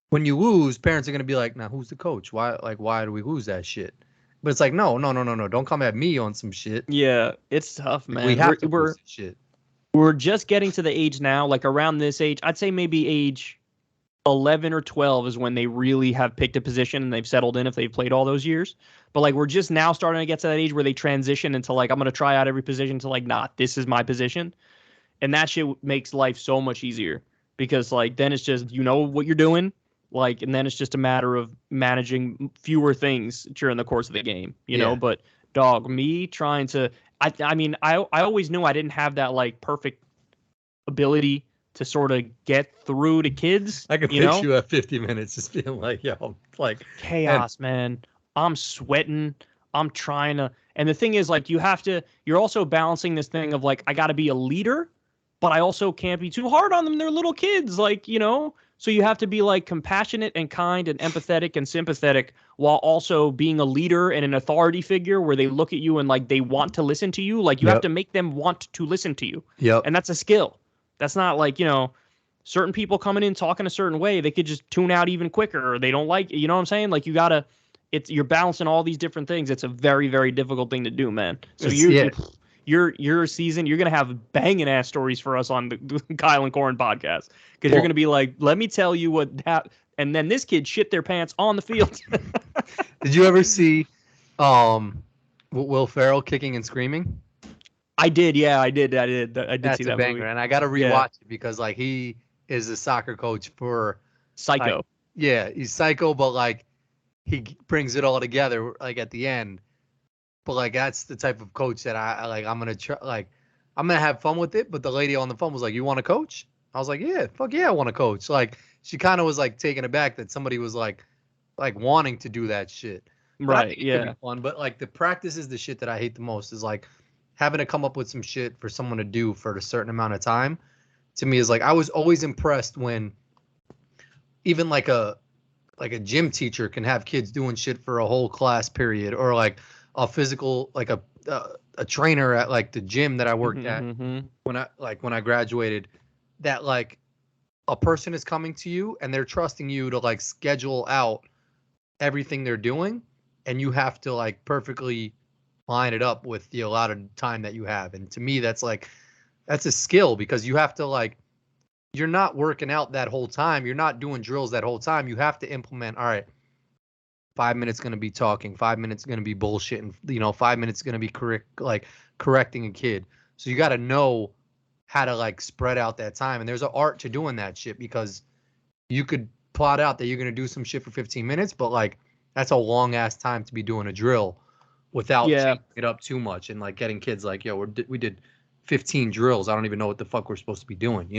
When you lose, parents are gonna be like, "Now who's the coach? Why do we lose that shit?" But it's like, no. Don't come at me on some shit. Yeah, it's tough, man. We have to lose this shit. We're just getting to the age now, like around this age. I'd say maybe age 11 or 12 is when they really have picked a position and they've settled in if they've played all those years. But like, we're just now starting to get to that age where they transition into like, I'm going to try out every position to like, nah, this is my position. And that shit makes life so much easier because like, then it's just, you know what you're doing. Like, and then it's just a matter of managing fewer things during the course of the game, you know, but dog, me trying to, I mean, I always knew I didn't have that like perfect ability to sort of get through to kids. I can picture you at 50 minutes just being like, yo, like chaos, man. I'm sweating. I'm trying to, and the thing is like, you're also balancing this thing of like, I got to be a leader, but I also can't be too hard on them. They're little kids, like, so you have to be like compassionate and kind and empathetic and sympathetic while also being a leader and an authority figure where they look at you and like they want to listen to you. Like you have to make them want to listen to you. Yep. And that's a skill. That's not like, certain people coming in talking a certain way, they could just tune out even quicker or they don't like it. You know what I'm saying? Like you're balancing all these different things. It's a very, very difficult thing to do, man. So your season, you're going to have banging ass stories for us on the Kyle and Corin podcast because you're going to be like, let me tell you what happened. And then this kid shit their pants on the field. Did you ever see Will Ferrell kicking and screaming? I did. Yeah, I did. I did see that banger, movie. and I got to rewatch it because like he is a soccer coach for Psycho. Like, he's psycho, but like he brings it all together like at the end. But like that's the type of coach that I like. I'm gonna try. Like I'm gonna have fun with it. But the lady on the phone was like, "You want to coach?" I was like, "Yeah, fuck yeah, I want to coach." Like she kind of was like taken aback that somebody was like wanting to do that shit. Right. Yeah. Fun, but like the practice is the shit that I hate the most. Is like having to come up with some shit for someone to do for a certain amount of time. To me, is like I was always impressed when even like a gym teacher can have kids doing shit for a whole class period, or like a physical, like a trainer at like the gym that I worked at when I graduated, that like a person is coming to you and they're trusting you to like schedule out everything they're doing, and you have to like perfectly line it up with the allotted time that you have. And to me, that's a skill because you have to like, you're not working out that whole time. You're not doing drills that whole time. You have to implement, all right, 5 minutes going to be talking, 5 minutes going to be bullshitting, 5 minutes going to be correcting a kid. So you got to know how to like spread out that time. And there's an art to doing that shit because you could plot out that you're going to do some shit for 15 minutes, but like that's a long ass time to be doing a drill without changing it up too much and like getting kids like, yo, we did 15 drills. I don't even know what the fuck we're supposed to be doing,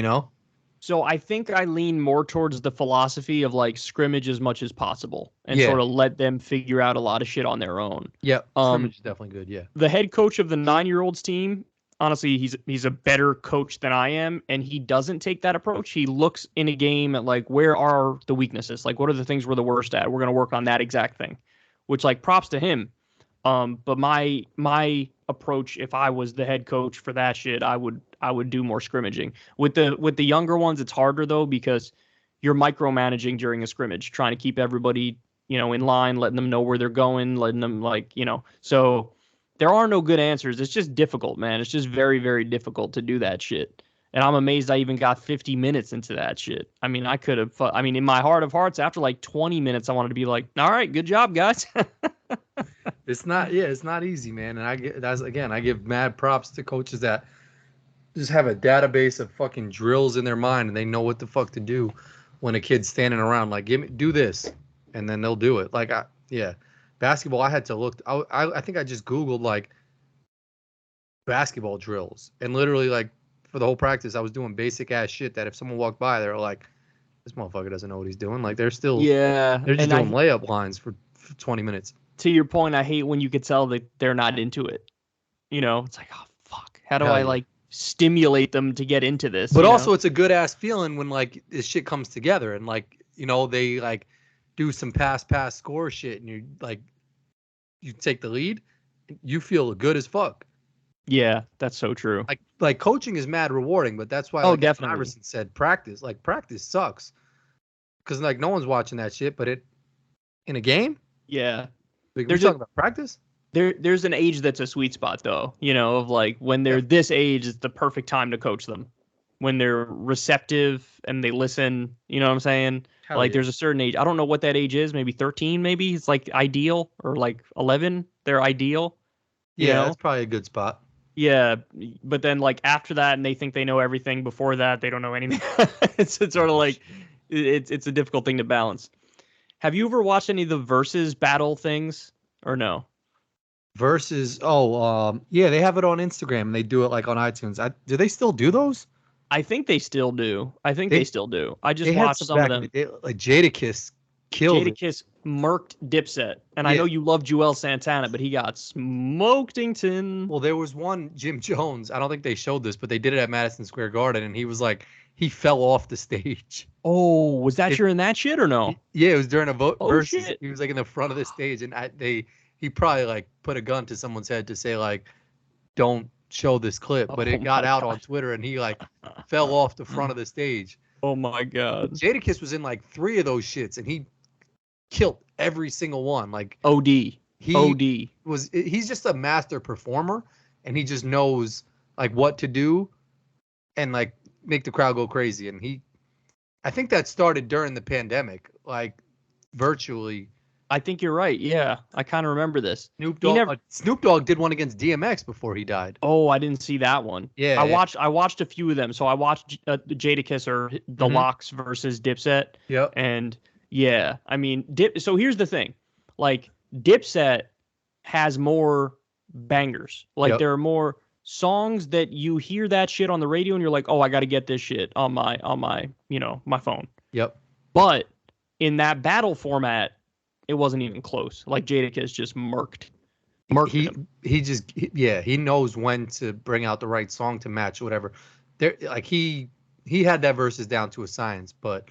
So I think I lean more towards the philosophy of like scrimmage as much as possible and sort of let them figure out a lot of shit on their own. Yeah, scrimmage is definitely good. Yeah. The head coach of the 9-year-olds team, honestly, he's a better coach than I am, and he doesn't take that approach. He looks in a game at like, where are the weaknesses? Like, what are the things we're the worst at? We're going to work on that exact thing, which like props to him. But my approach, if I was the head coach for that shit, I would do more scrimmaging. With the younger ones, it's harder though because you're micromanaging during a scrimmage, trying to keep everybody, in line, letting them know where they're going, letting them so there are no good answers. It's just difficult, man. It's just very, very difficult to do that shit. And I'm amazed I even got 50 minutes into that shit. I mean, I could have, in my heart of hearts, after like 20 minutes, I wanted to be like, all right, good job, guys. It's not easy, man. And I give mad props to coaches that just have a database of fucking drills in their mind and they know what the fuck to do when a kid's standing around like, do this, and then they'll do it. Like, basketball, I had to look. I think I just Googled like basketball drills, and literally like for the whole practice, I was doing basic ass shit that if someone walked by, they were like, "This motherfucker doesn't know what he's doing." Like they're just and doing layup lines for 20 minutes. To your point, I hate when you could tell that they're not into it. It's like, oh fuck, how do Hell I yeah. like stimulate them to get into this? But also, it's a good ass feeling when like this shit comes together and like they like do some pass score shit, and you take the lead, you feel good as fuck. Yeah, that's so true. Like coaching is mad rewarding, but that's why definitely. Iverson said practice sucks because like no one's watching that shit. But in a game, yeah, we're talking about practice. There's an age that's a sweet spot though, of like when they're this age, it's the perfect time to coach them. When they're receptive and they listen, you know what I'm saying? Hell like yeah. There's a certain age. I don't know what that age is. Maybe 13. Maybe it's like ideal, or like 11. They're ideal. Yeah, that's probably a good spot. Yeah, but then like after that, and they think they know everything. Before that, they don't know anything. it's sort of like it's a difficult thing to balance. Have you ever watched any of the versus battle things or no? Versus, yeah, they have it on Instagram and they do it like on iTunes. Do they still do those? I think they still do. I just watched some of them. Like Jadakiss killed it. Jadakiss murked Dipset, and I know you love Joel Santana, but he got smoked-ington. Well, there was one, Jim Jones. I don't think they showed this, but they did it at Madison Square Garden, and he was like, he fell off the stage. Oh, was that during that shit or no? Yeah, it was during a vote. Oh shit! He was like in the front of the stage, and he probably like put a gun to someone's head to say like, don't show this clip, but it got out on Twitter, and he like fell off the front of the stage. Oh my god! Jadakiss was in like 3 of those shits, and he killed every single one. Like he's just a master performer, and he just knows like what to do and like make the crowd go crazy. And I think that started during the pandemic, like virtually. I think you're right. Yeah, I kind of remember this. Snoop Dogg did one against DMX before he died. Oh, I didn't see that one. Yeah, I watched a few of them. So I watched Jadakiss or the Locks versus Dipset. Yeah, and yeah, I mean, so here's the thing, like Dipset has more bangers. Like there are more songs that you hear that shit on the radio and you're like, oh, I got to get this shit on my my phone. Yep. But in that battle format, it wasn't even close. Like Jadakiss just murked him. He knows when to bring out the right song to match whatever. There, like he had that verses down to a science. But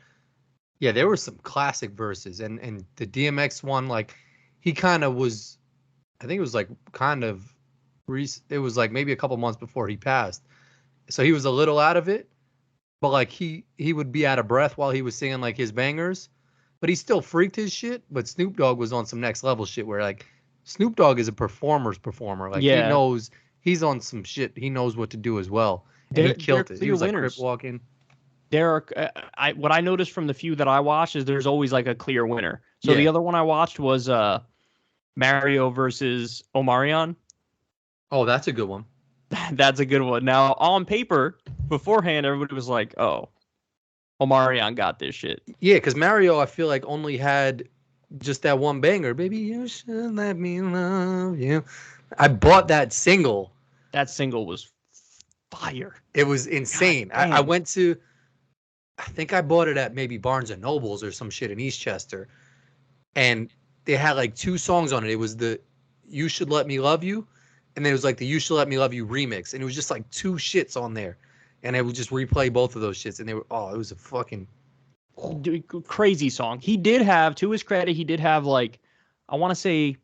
yeah, there were some classic verses, and the DMX one, like he kind of was. I think it was like it was like maybe a couple months before he passed, so he was a little out of it. But like he would be out of breath while he was singing like his bangers. But he still freaked his shit. But Snoop Dogg was on some next level shit where like Snoop Dogg is a performer's performer. Like he knows he's on some shit. He knows what to do as well. And he killed it. He was like crip walking. There are what I noticed from the few that I watched is there's always like a clear winner. So the other one I watched was Mario versus Omarion. Oh, that's a good one. That's a good one. Now on paper beforehand, everybody was like, "Oh, Omarion got this shit." Yeah, because Mario, I feel like only had just that one banger. Baby, you should let me love you. I bought that single. That single was fire. It was insane. I went to, I think I bought it at maybe Barnes and Nobles or some shit in Eastchester. And they had like 2 songs on it. It was the You Should Let Me Love You. And then it was like the You Should Let Me Love You remix. And it was just like 2 shits on there. And I would just replay both of those shits. And they were, it was a fucking crazy song. He did have, to his credit, he did have like, I want to say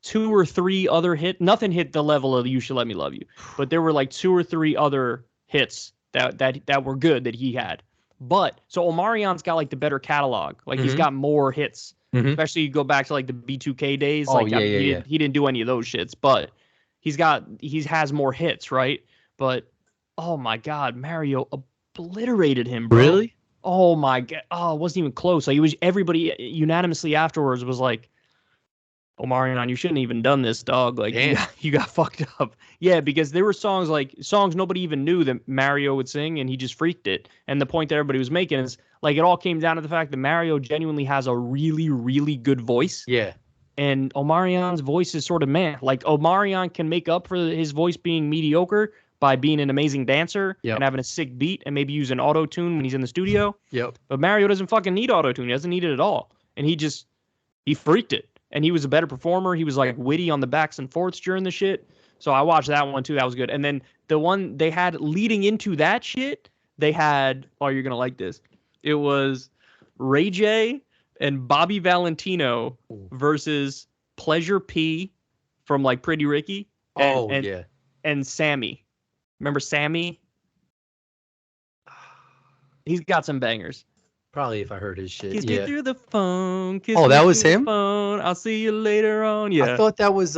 2 or 3 other hits. Nothing hit the level of You Should Let Me Love You. But there were like 2 or 3 other hits that were good that he had. But so Omarion's got like the better catalog. Like he's got more hits. Especially you go back to like the B2K days. He didn't do any of those shits, but he has more hits, right? But oh my god, Mario obliterated him, bro. Really? Oh my god. Oh, it wasn't even close. Like it was everybody unanimously afterwards was like, Omarion, you shouldn't have even done this, dog. Like you got fucked up. Yeah, because there were songs nobody even knew that Mario would sing, and he just freaked it. And the point that everybody was making is like it all came down to the fact that Mario genuinely has a really, really good voice. Yeah. And Omarion's voice is sort of meh. Like Omarion can make up for his voice being mediocre by being an amazing dancer Yep. and having a sick beat and maybe using auto tune when he's in the studio. Yep. But Mario doesn't fucking need auto tune. He doesn't need it at all. And he freaked it. And he was a better performer. He was like witty on the backs and forths during the shit. So I watched that one too. That was good. And then the one they had leading into that shit, they had, oh, you're going to like this. It was Ray J and Bobby Valentino versus Pleasure P from like Pretty Ricky. And Sammy. Remember Sammy? He's got some bangers. Probably if I heard his shit. Kiss me through the phone. Oh, that was him? Phone. I'll see you later on. Yeah. I thought that was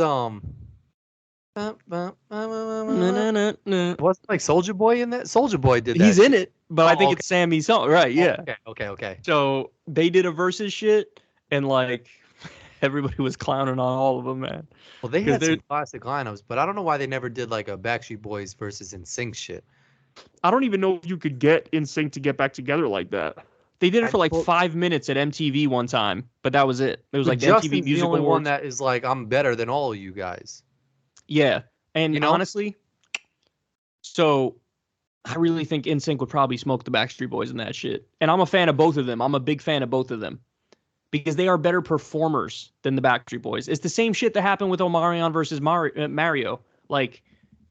wasn't like Soldier Boy in that? Soldier Boy did that. He's in it, but I think it's Sammy's song. Right, yeah. Okay. So they did a versus shit, and like everybody was clowning on all of them, man. Well, they had some classic lineups, but I don't know why they never did like a Backstreet Boys versus NSYNC shit. I don't even know if you could get NSYNC to get back together like that. They did it for like 5 minutes at MTV one time, but that was it. It was like Justin's MTV Music the only Awards. one that is like, I'm better than all of you guys. Yeah, and you know? Honestly, so I really think NSYNC would probably smoke the Backstreet Boys in that shit. And I'm a fan of both of them. I'm a big fan of both of them because they are better performers than the Backstreet Boys. It's the same shit that happened with Omarion versus Mario. Like,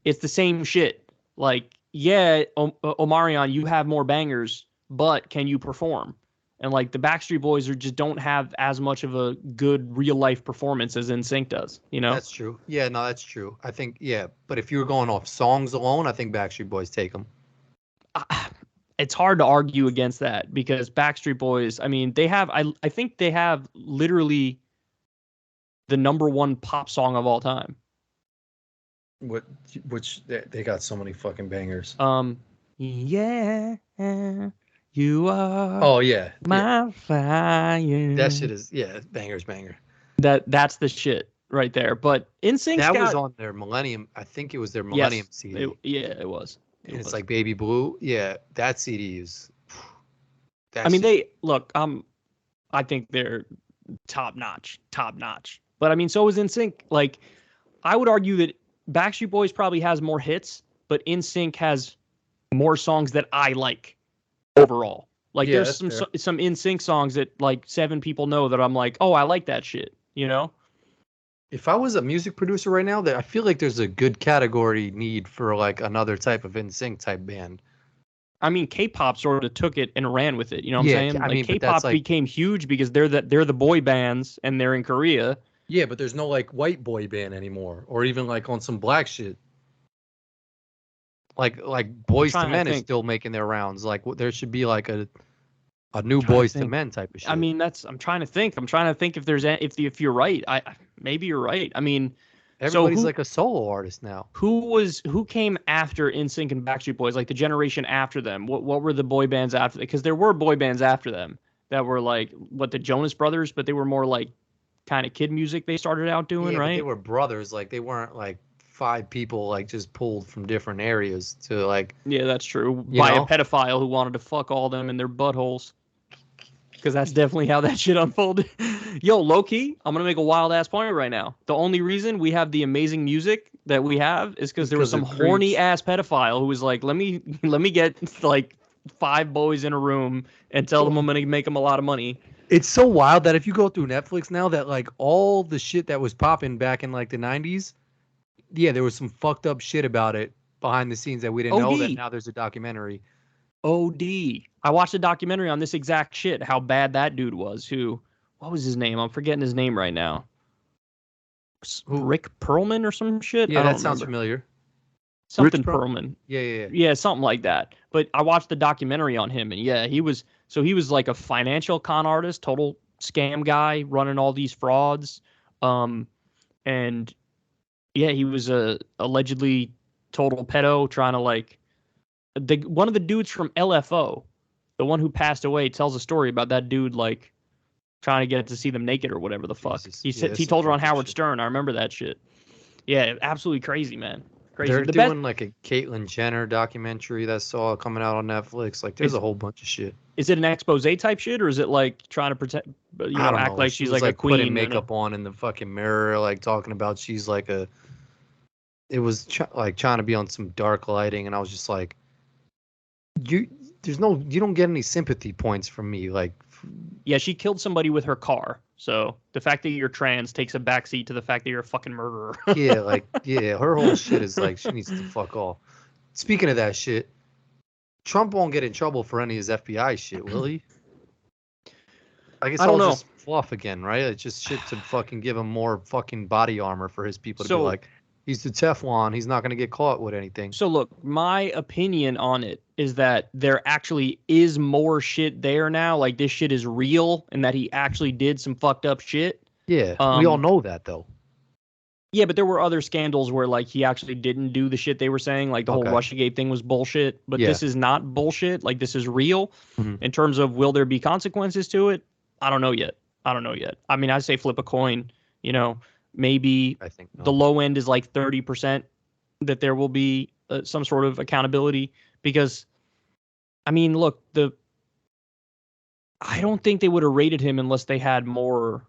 it's the same shit. Like, yeah, Omarion, you have more bangers, but can you perform? And like the Backstreet Boys just don't have as much of a good real life performance as NSYNC does, you know? That's true. Yeah, no, that's true. I think, yeah, but if you were going off songs alone, I think Backstreet Boys take them. It's hard to argue against that because Backstreet Boys, I mean, they have, I think they have literally the #1 pop song of all time. Which they got so many fucking bangers. Yeah. You are. Oh yeah, my fire. That shit is bangers banger. That's the shit right there. But NSYNC was on their Millennium. I think it was their Millennium CD. It was. It's like Baby Blue. Yeah, that CD is. I mean, I think they're top notch. But I mean, so is NSYNC. Like, I would argue that Backstreet Boys probably has more hits, but NSYNC has more songs that I like. Overall, like there's some NSYNC songs that like 7 people know that I'm like, oh, I like that shit, you know? If I was a music producer right now, I feel like there's a good category need for like another type of NSYNC type band. I mean, K-pop sort of took it and ran with it. You know what I'm saying? Like K-pop became huge because they're the boy bands and they're in Korea. Yeah, but there's no like white boy band anymore, or even like on some black shit. Like Boys to Men is still making their rounds. Like there should be like a new Boys to Men type of shit. I mean, I'm trying to think if there's if you're right. Maybe you're right. I mean, everybody's like a solo artist now. Who came after NSYNC and Backstreet Boys? Like the generation after them. What were the boy bands after? Because there were boy bands after them that were like the Jonas Brothers, but they were more like kind of kid music. They started out doing, right? But they were brothers. Like they weren't like 5 people like just pulled from different areas to like. Yeah, that's true. By a pedophile who wanted to fuck all them in their buttholes. Because that's definitely how that shit unfolded. Yo, low key, I'm gonna make a wild ass point right now. The only reason we have the amazing music that we have is because there was some horny ass pedophile who was like, let me get like 5 boys in a room and tell them I'm gonna make them a lot of money. It's so wild that if you go through Netflix now, that like all the shit that was popping back in like the 90s, yeah, there was some fucked up shit about it behind the scenes that we didn't know, that now there's a documentary. OD. I watched a documentary on this exact shit, how bad that dude was. What was his name? I'm forgetting his name right now. Rick Perlman or some shit? Yeah, that sounds familiar. Something Perlman. Yeah. Yeah, something like that. But I watched the documentary on him, and yeah, he was like a financial con artist, total scam guy, running all these frauds. And yeah, he was a allegedly total pedo, trying to like one of the dudes from LFO, the one who passed away, tells a story about that dude like trying to get to see them naked or whatever the fuck. He told her on Howard Stern. I remember that shit. Yeah, absolutely crazy, man. Crazy. They're The doing best like a Caitlyn Jenner documentary that I saw coming out on Netflix. Like, there's a whole bunch of shit. is it an expose type shit, or is it like trying to protect, I don't act know. like She she's was like a like putting queen? makeup on in the fucking mirror, like talking about she's like a. It was like trying to be on some dark lighting, and I was just like, you. You don't get any sympathy points from me. Like, Yeah, she killed somebody with her car. So the fact that you're trans takes a backseat to the fact that you're a fucking murderer. yeah, her whole shit is like she needs to fuck off. Speaking of that shit, Trump won't get in trouble for any of his FBI shit, will he? I guess I don't all know. just fluff again, right? It's just shit to fucking give him more fucking body armor for his people to be So like, he's the Teflon. He's not going to get caught with anything. So look, my opinion on it is that there actually is more shit there now. Like this shit is real, and that he actually did some fucked up shit. Yeah, we all know that though. Yeah, but there were other scandals where like he actually didn't do the shit they were saying. Like the whole Russiagate thing was bullshit. But this is not bullshit. Like this is real. In terms of will there be consequences to it? I don't know yet. I mean, I say flip a coin. Maybe I think the low end is like 30% that there will be some sort of accountability, because I mean, look, I don't think they would have raided him unless they had more,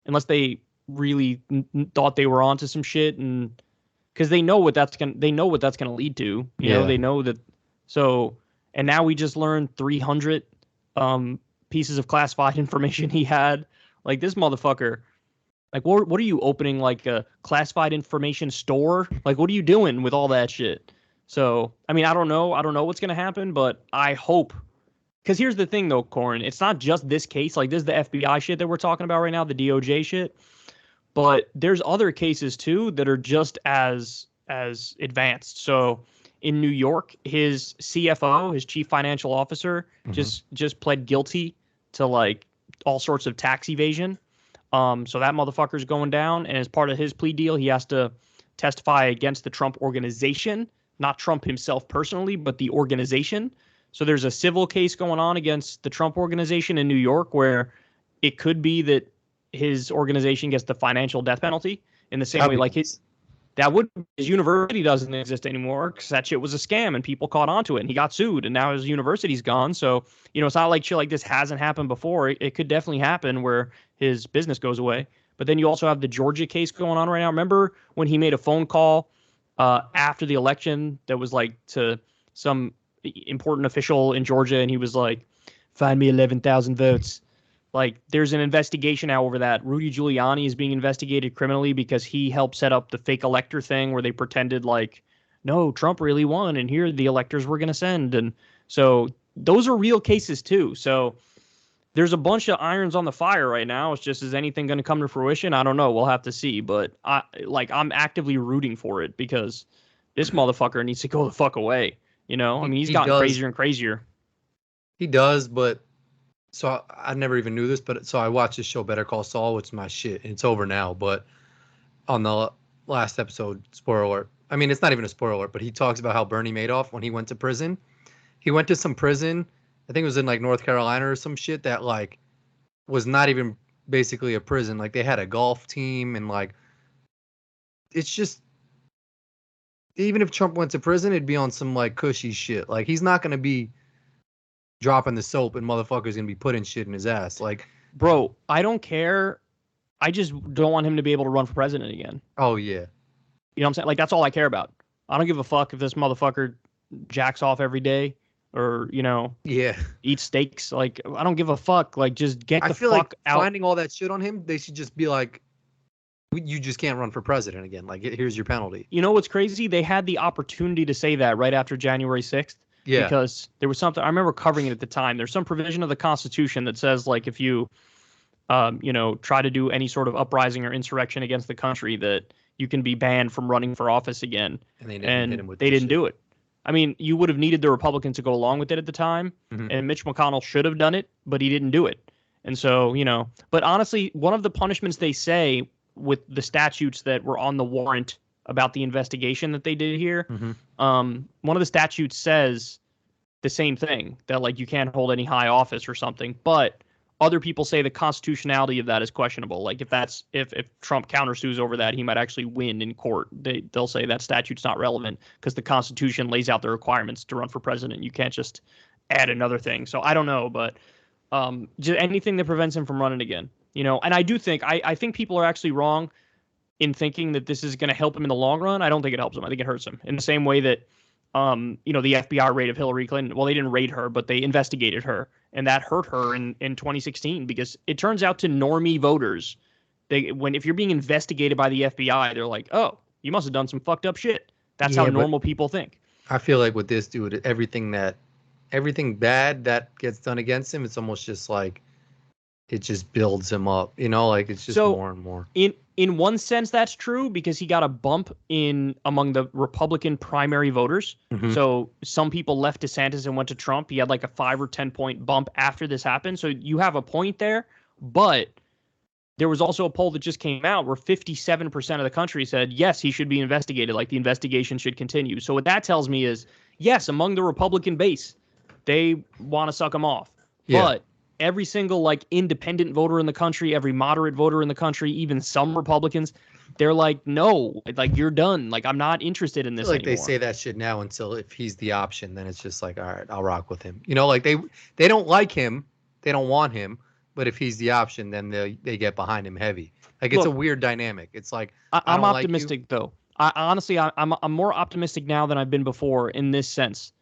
unless they really thought they were onto some shit, and because they know what that's gonna lead to. They know that. So, and now we just learned 300 pieces of classified information he had. Like this motherfucker. Like, what are you opening, like a classified information store? Like, what are you doing with all that shit? So, I mean, I don't know what's going to happen, but I hope, because here's the thing though, Corin, it's not just this case. Like, this is the FBI shit that we're talking about right now, the DOJ shit, but there's other cases too that are just as advanced. So in New York, his CFO, his chief financial officer, just pled guilty to like all sorts of tax evasion. So that motherfucker's going down, and as part of his plea deal, he has to testify against the Trump organization, not Trump himself personally, but the organization. So there's a civil case going on against the Trump organization in New York where it could be that his organization gets the financial death penalty in the same way like his university doesn't exist anymore because that shit was a scam and people caught onto it and he got sued and now his university's gone. So, it's not like shit like this hasn't happened before. It could definitely happen where his business goes away. But then you also have the Georgia case going on right now. Remember when he made a phone call after the election that was like to some important official in Georgia, and he was like, find me 11,000 votes. Like, there's an investigation now over that. Rudy Giuliani is being investigated criminally because he helped set up the fake elector thing where they pretended like, no, Trump really won, and here are the electors we're going to send. And so those are real cases too. So there's a bunch of irons on the fire right now. It's just, is anything going to come to fruition? I don't know. We'll have to see. But I'm actively rooting for it because this motherfucker needs to go the fuck away. I mean, he's gotten crazier and crazier. He does, but so I never even knew this, but so I watched this show Better Call Saul, which is my shit, and it's over now. But on the last episode, spoiler alert. I mean, it's not even a spoiler alert, but he talks about how Bernie Madoff, when he went to prison, he went to some prison, I think it was in like North Carolina or some shit that like was not even basically a prison. Like they had a golf team and like, it's just, even if Trump went to prison, it'd be on some like cushy shit. Like he's not going to be dropping the soap and motherfuckers gonna be putting shit in his ass. Like, bro, I don't care. I just don't want him to be able to run for president again. Oh yeah. You know what I'm saying? Like, that's all I care about. I don't give a fuck if this motherfucker jacks off every day or, eats steaks. Like, I don't give a fuck. Like, just get the fuck out. Finding all that shit on him, they should just be like, you just can't run for president again. Like, here's your penalty. You know what's crazy? They had the opportunity to say that right after January 6th. Yeah. Because there was something, I remember covering it at the time. There's some provision of the Constitution that says, like, if you, try to do any sort of uprising or insurrection against the country, that you can be banned from running for office again. And they didn't do it. I mean, you would have needed the Republicans to go along with it at the time. And Mitch McConnell should have done it, but he didn't do it. And so, but honestly, one of the punishments they say with the statutes that were on the warrant about the investigation that they did here, one of the statutes says the same thing, that like you can't hold any high office or something. But Other people say the constitutionality of that is questionable. Like if Trump countersues over that, he might actually win in court. They'll say that statute's not relevant because the Constitution lays out the requirements to run for president. You can't just add another thing. So I don't know, but just anything that prevents him from running again, And I do think I think people are actually wrong in thinking that this is going to help him in the long run. I don't think it helps him. I think it hurts him in the same way that the FBI raid of Hillary Clinton. Well, they didn't raid her, but they investigated her, and that hurt her in 2016 because it turns out to normie voters, if you're being investigated by the FBI, they're like, oh, you must have done some fucked up shit. That's how normal people think. I feel like with this dude, everything bad that gets done against him, it's almost just like it just builds him up, like it's just more and more. In one sense, that's true because he got a bump among the Republican primary voters. Mm-hmm. So some people left DeSantis and went to Trump. He had like a 5 or 10 point bump after this happened. So you have a point there, but there was also a poll that just came out where 57% of the country said, yes, he should be investigated. Like the investigation should continue. So what that tells me is, yes, among the Republican base, they want to suck him off. Yeah. But every single like independent voter in the country, every moderate voter in the country, even some Republicans, they're like, no, like you're done. Like I'm not interested in this anymore. They say that shit now until if he's the option, then it's just like, all right, I'll rock with him. Like they don't like him, they don't want him, but if he's the option, then they get behind him heavy. Like it's a weird dynamic. It's like I'm optimistic though. Honestly, I'm more optimistic now than I've been before in this sense.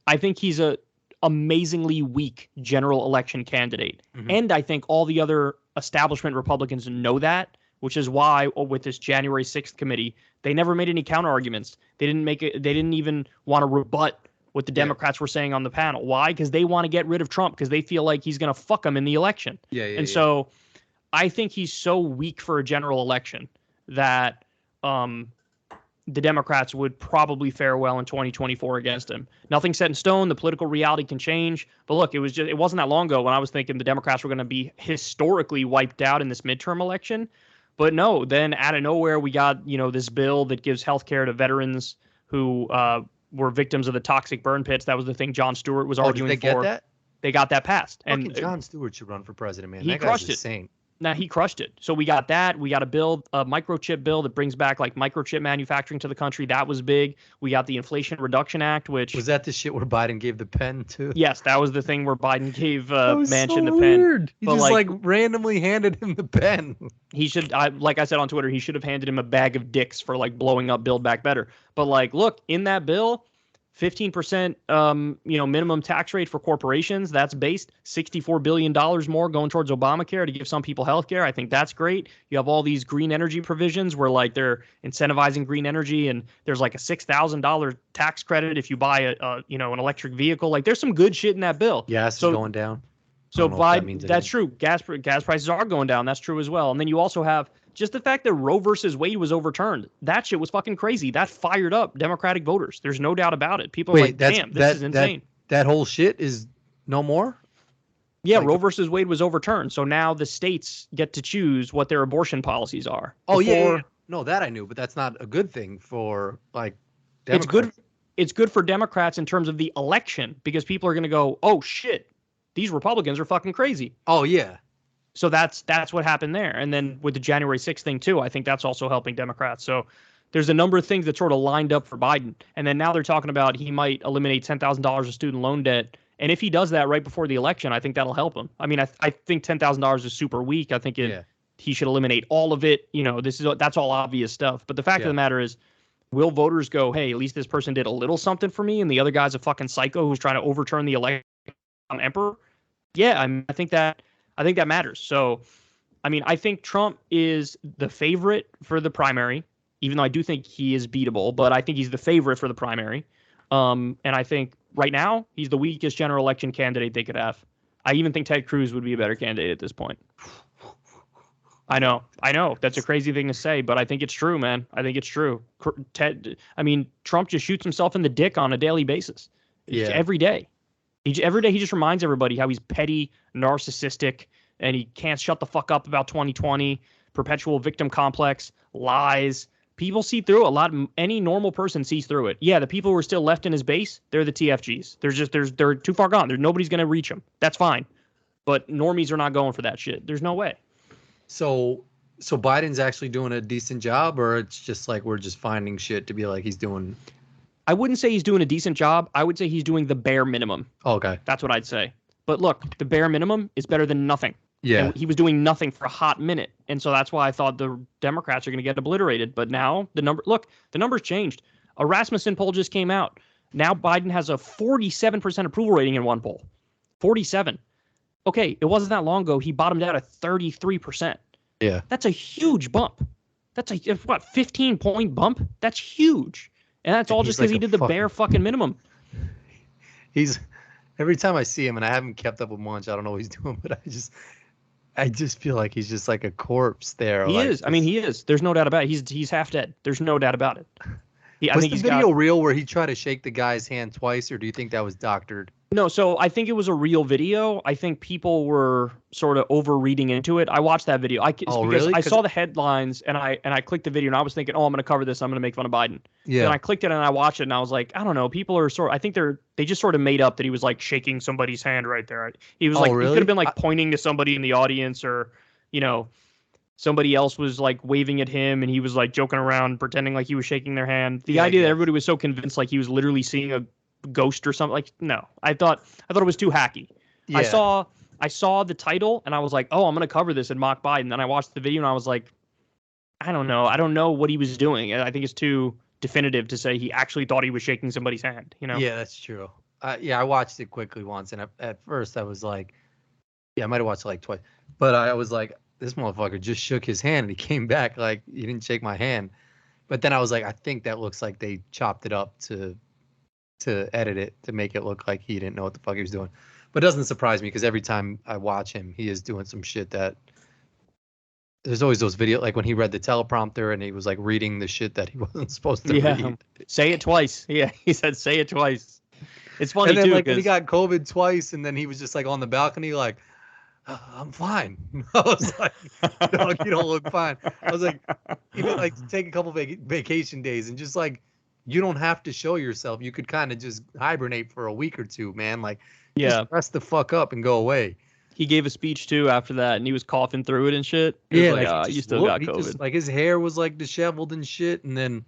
I think he's a amazingly weak general election candidate. Mm-hmm. And I think all the other establishment Republicans know that, which is why with this January 6th committee, they never made any counter arguments. They didn't even want to rebut what the Democrats were saying on the panel. Why? Because they want to get rid of Trump because they feel like he's going to fuck them in the election. So I think he's so weak for a general election that the Democrats would probably fare well in 2024 against him. Nothing's set in stone. The political reality can change. But look, it wasn't that long ago when I was thinking the Democrats were going to be historically wiped out in this midterm election. But no, then out of nowhere, we got, this bill that gives health care to veterans who were victims of the toxic burn pits. That was the thing Jon Stewart was arguing for. Did they get that? They got that passed. And Jon Stewart should run for president, man. He crushed it. Insane. Now he crushed it. So we got that. We got a microchip bill that brings back like microchip manufacturing to the country. That was big. We got the Inflation Reduction Act, which was that the shit where Biden gave the pen to? Yes, that was the thing where Biden gave Manchin the pen. Weird. He just like randomly handed him the pen. He should, like I said on Twitter, he should have handed him a bag of dicks for like blowing up Build Back Better. But like, look, in that bill, 15% minimum tax rate for corporations. That's based $64 billion more going towards Obamacare to give some people health care. I think that's great. You have all these green energy provisions where like they're incentivizing green energy, and there's like a $6,000 tax credit if you buy an electric vehicle. Like there's some good shit in that bill. Gas is going down. So that's true. Gas prices are going down. That's true as well. And then you also have just the fact that Roe versus Wade was overturned. That shit was fucking crazy. That fired up Democratic voters. There's no doubt about it. People are like, damn, this is insane. That whole shit is no more? Yeah, Roe versus Wade was overturned. So now the states get to choose what their abortion policies are. Oh, yeah. No, that I knew, but that's not a good thing for like Democrats. It's good for Democrats in terms of the election because people are going to go, oh, shit, these Republicans are fucking crazy. Oh, yeah. So that's what happened there. And then with the January 6th thing, too, I think that's also helping Democrats. So there's a number of things that sort of lined up for Biden. And then now they're talking about he might eliminate $10,000 of student loan debt. And if he does that right before the election, I think that'll help him. I mean, I think $10,000 is super weak. I think he should eliminate all of it. That's all obvious stuff. But the fact of the matter is, will voters go, hey, at least this person did a little something for me, and the other guy's a fucking psycho who's trying to overturn the election on emperor? Yeah, I think that matters. So, I mean, I think Trump is the favorite for the primary, even though I do think he is beatable, but I think he's the favorite for the primary. And I think right now he's the weakest general election candidate they could have. I even think Ted Cruz would be a better candidate at this point. I know. That's a crazy thing to say, but I think it's true, man. I think it's true. Trump just shoots himself in the dick on a daily basis. Yeah. Every day. Every day he just reminds everybody how he's petty, narcissistic, and he can't shut the fuck up about 2020, perpetual victim complex, lies. People see through it. Any normal person sees through it. Yeah, the people who are still left in his base, they're the TFGs. They're too far gone. Nobody's going to reach them. That's fine. But normies are not going for that shit. There's no way. So Biden's actually doing a decent job, or it's just like we're just finding shit to be like he's doing. I wouldn't say he's doing a decent job. I would say he's doing the bare minimum. Okay. That's what I'd say. But look, the bare minimum is better than nothing. Yeah. And he was doing nothing for a hot minute. And so that's why I thought the Democrats are going to get obliterated. But now the numbers changed. A Rasmussen poll just came out. Now Biden has a 47% approval rating in one poll. 47. Okay, it wasn't that long ago. He bottomed out at 33%. Yeah. That's a huge bump. That's a 15-point bump? That's huge. And that's all just because he did the bare fucking minimum. He's every time I see him, and I haven't kept up with much, I don't know what he's doing, but I just feel like he's just like a corpse there. He like, is. I mean, he is. There's no doubt about it. He's half dead. There's no doubt about it. Was the video real where he tried to shake the guy's hand twice, or do you think that was doctored? No, so I think it was a real video. I think people were sort of overreading into it. I watched that video. Really? I saw the headlines and I clicked the video and I was thinking, oh, I'm going to cover this. I'm going to make fun of Biden. Yeah. Then I clicked it and I watched it and I was like, I don't know. People are I think they just sort of made up that he was like shaking somebody's hand right there. He was like, really? He could have been like pointing to somebody in the audience, or, you know, somebody else was like waving at him and he was like joking around, pretending like he was shaking their hand. The idea that everybody was so convinced like he was literally seeing a ghost or something, like, no. I thought it was too hacky. Yeah. I saw the title and I was like, oh, I'm gonna cover this and mock Biden. Then I watched the video and I was like, I don't know what he was doing. I think it's too definitive to say he actually thought he was shaking somebody's hand, you know? Yeah, that's true. I watched it quickly once, and at first I was like, I might have watched it like twice, but I was like, this motherfucker just shook his hand and he came back like, he didn't shake my hand. But then I was like, I think that looks like they chopped it up to edit it to make it look like he didn't know what the fuck he was doing. But it doesn't surprise me, because every time I watch him, he is doing some shit that there's always those videos, like when he read the teleprompter and he was like reading the shit that he wasn't supposed to read. Say it twice. Yeah, he said say it twice. It's funny, and then, too, like when he got COVID twice, and then he was just like on the balcony like, I'm fine. I was like, dog, you don't look fine. I was like, even like take a couple vacation days and just like, you don't have to show yourself. You could kind of just hibernate for a week or two, man. Like, just rest the fuck up and go away. He gave a speech too after that, and he was coughing through it and shit. You still got COVID. Like his hair was like disheveled and shit, and then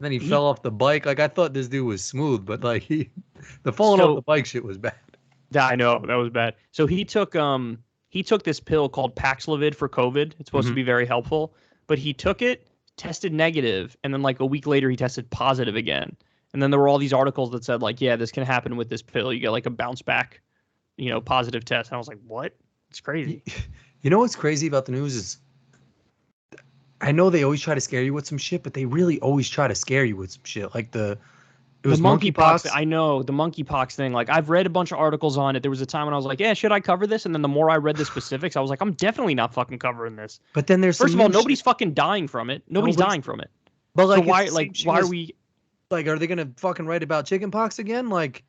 he fell off the bike. Like, I thought this dude was smooth, but like the falling off the bike shit was bad. Yeah, I know, that was bad. So he took this pill called Paxlovid for COVID. It's supposed to be very helpful, but he took it, tested negative, and then like a week later he tested positive again. And then there were all these articles that said like, yeah, this can happen with this pill. You get like a bounce back, positive test. And I was like, what? It's crazy. You know what's crazy about the news is, I know they always try to scare you with some shit, but they really always try to scare you with some shit. Like it was monkeypox. I know, the monkeypox thing. Like, I've read a bunch of articles on it. There was a time when I was like, yeah, should I cover this? And then the more I read the specifics, I was like, I'm definitely not fucking covering this. But then first of all, nobody's fucking dying from it. Nobody's dying from it. But like, so why are we like, are they gonna fucking write about chickenpox again? Like,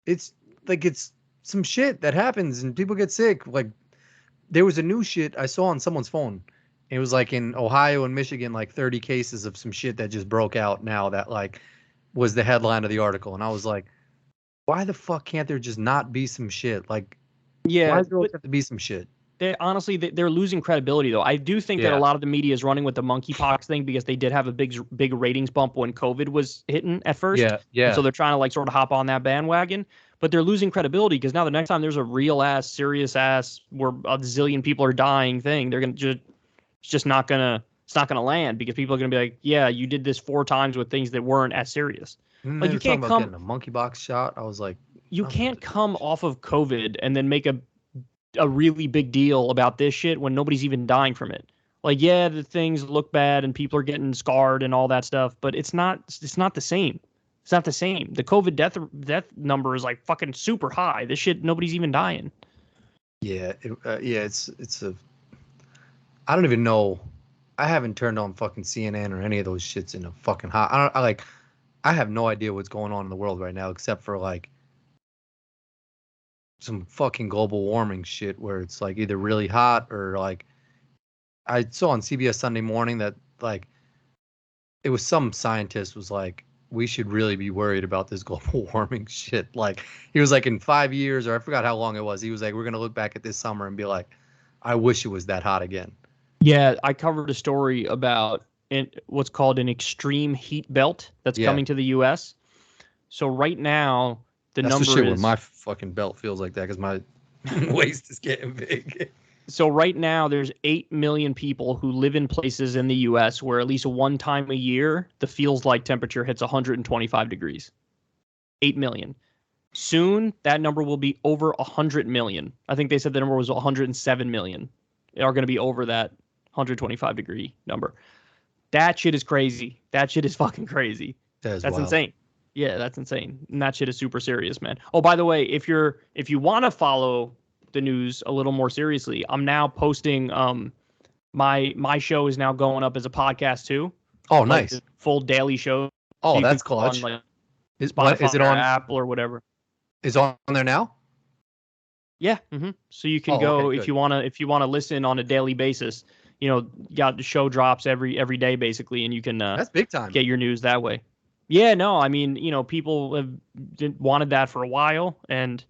it's some shit that happens and people get sick. Like, there was a new shit I saw on someone's phone. It was like in Ohio and Michigan, like 30 cases of some shit that just broke out now, that like was the headline of the article. And I was like, why the fuck can't there just not be some shit? Like, why does there always have to be some shit? Honestly, they're losing credibility, though. I do think that a lot of the media is running with the monkeypox thing because they did have a big ratings bump when COVID was hitting at first. Yeah. And so they're trying to like sort of hop on that bandwagon. But they're losing credibility because now the next time there's a real ass, serious ass, where a zillion people are dying thing, they're gonna it's not gonna land because people are gonna be like, yeah, you did this 4 times with things that weren't as serious. Like, you can't come getting a monkeypox shot. I was like, you can't come off of COVID and then make a really big deal about this shit when nobody's even dying from it. Like, yeah, the things look bad and people are getting scarred and all that stuff, but it's not the same. It's not the same. The COVID death number is like fucking super high. This shit, nobody's even dying. Yeah, it's a. I don't even know. I haven't turned on fucking CNN or any of those shits in a fucking hot. I have no idea what's going on in the world right now, except for like some fucking global warming shit where it's like either really hot or like, I saw on CBS Sunday Morning that like it was some scientist was like, we should really be worried about this global warming shit. Like, he was like, in 5 years, or I forgot how long it was. He was like, we're going to look back at this summer and be like, I wish it was that hot again. Yeah, I covered a story about what's called an extreme heat belt that's coming to the U.S. So right now, that's number the shit is where my fucking belt feels like that because my waist is getting big. So right now, there's 8 million people who live in places in the U.S. where at least one time a year, the feels like temperature hits 125 degrees. 8 million. Soon, that number will be over 100 million. I think they said the number was 107 million are going to be over that 125 degree number. That shit is crazy. That shit is fucking crazy. That's wild. Insane. Yeah, that's insane. And that shit is super serious, man. Oh, by the way, if you want to follow the news a little more seriously, I'm now posting my show is now going up as a podcast too. Oh, nice. Full daily show. Oh, so that's clutch. On, like, is it on Apple or whatever? Is on there now? Yeah. Mm-hmm. So you can go if you wanna listen on a daily basis. You know, got the show drops every day basically, and you can that's big time. Get your news that way. Yeah, no, I mean, you know, people have wanted that for a while, and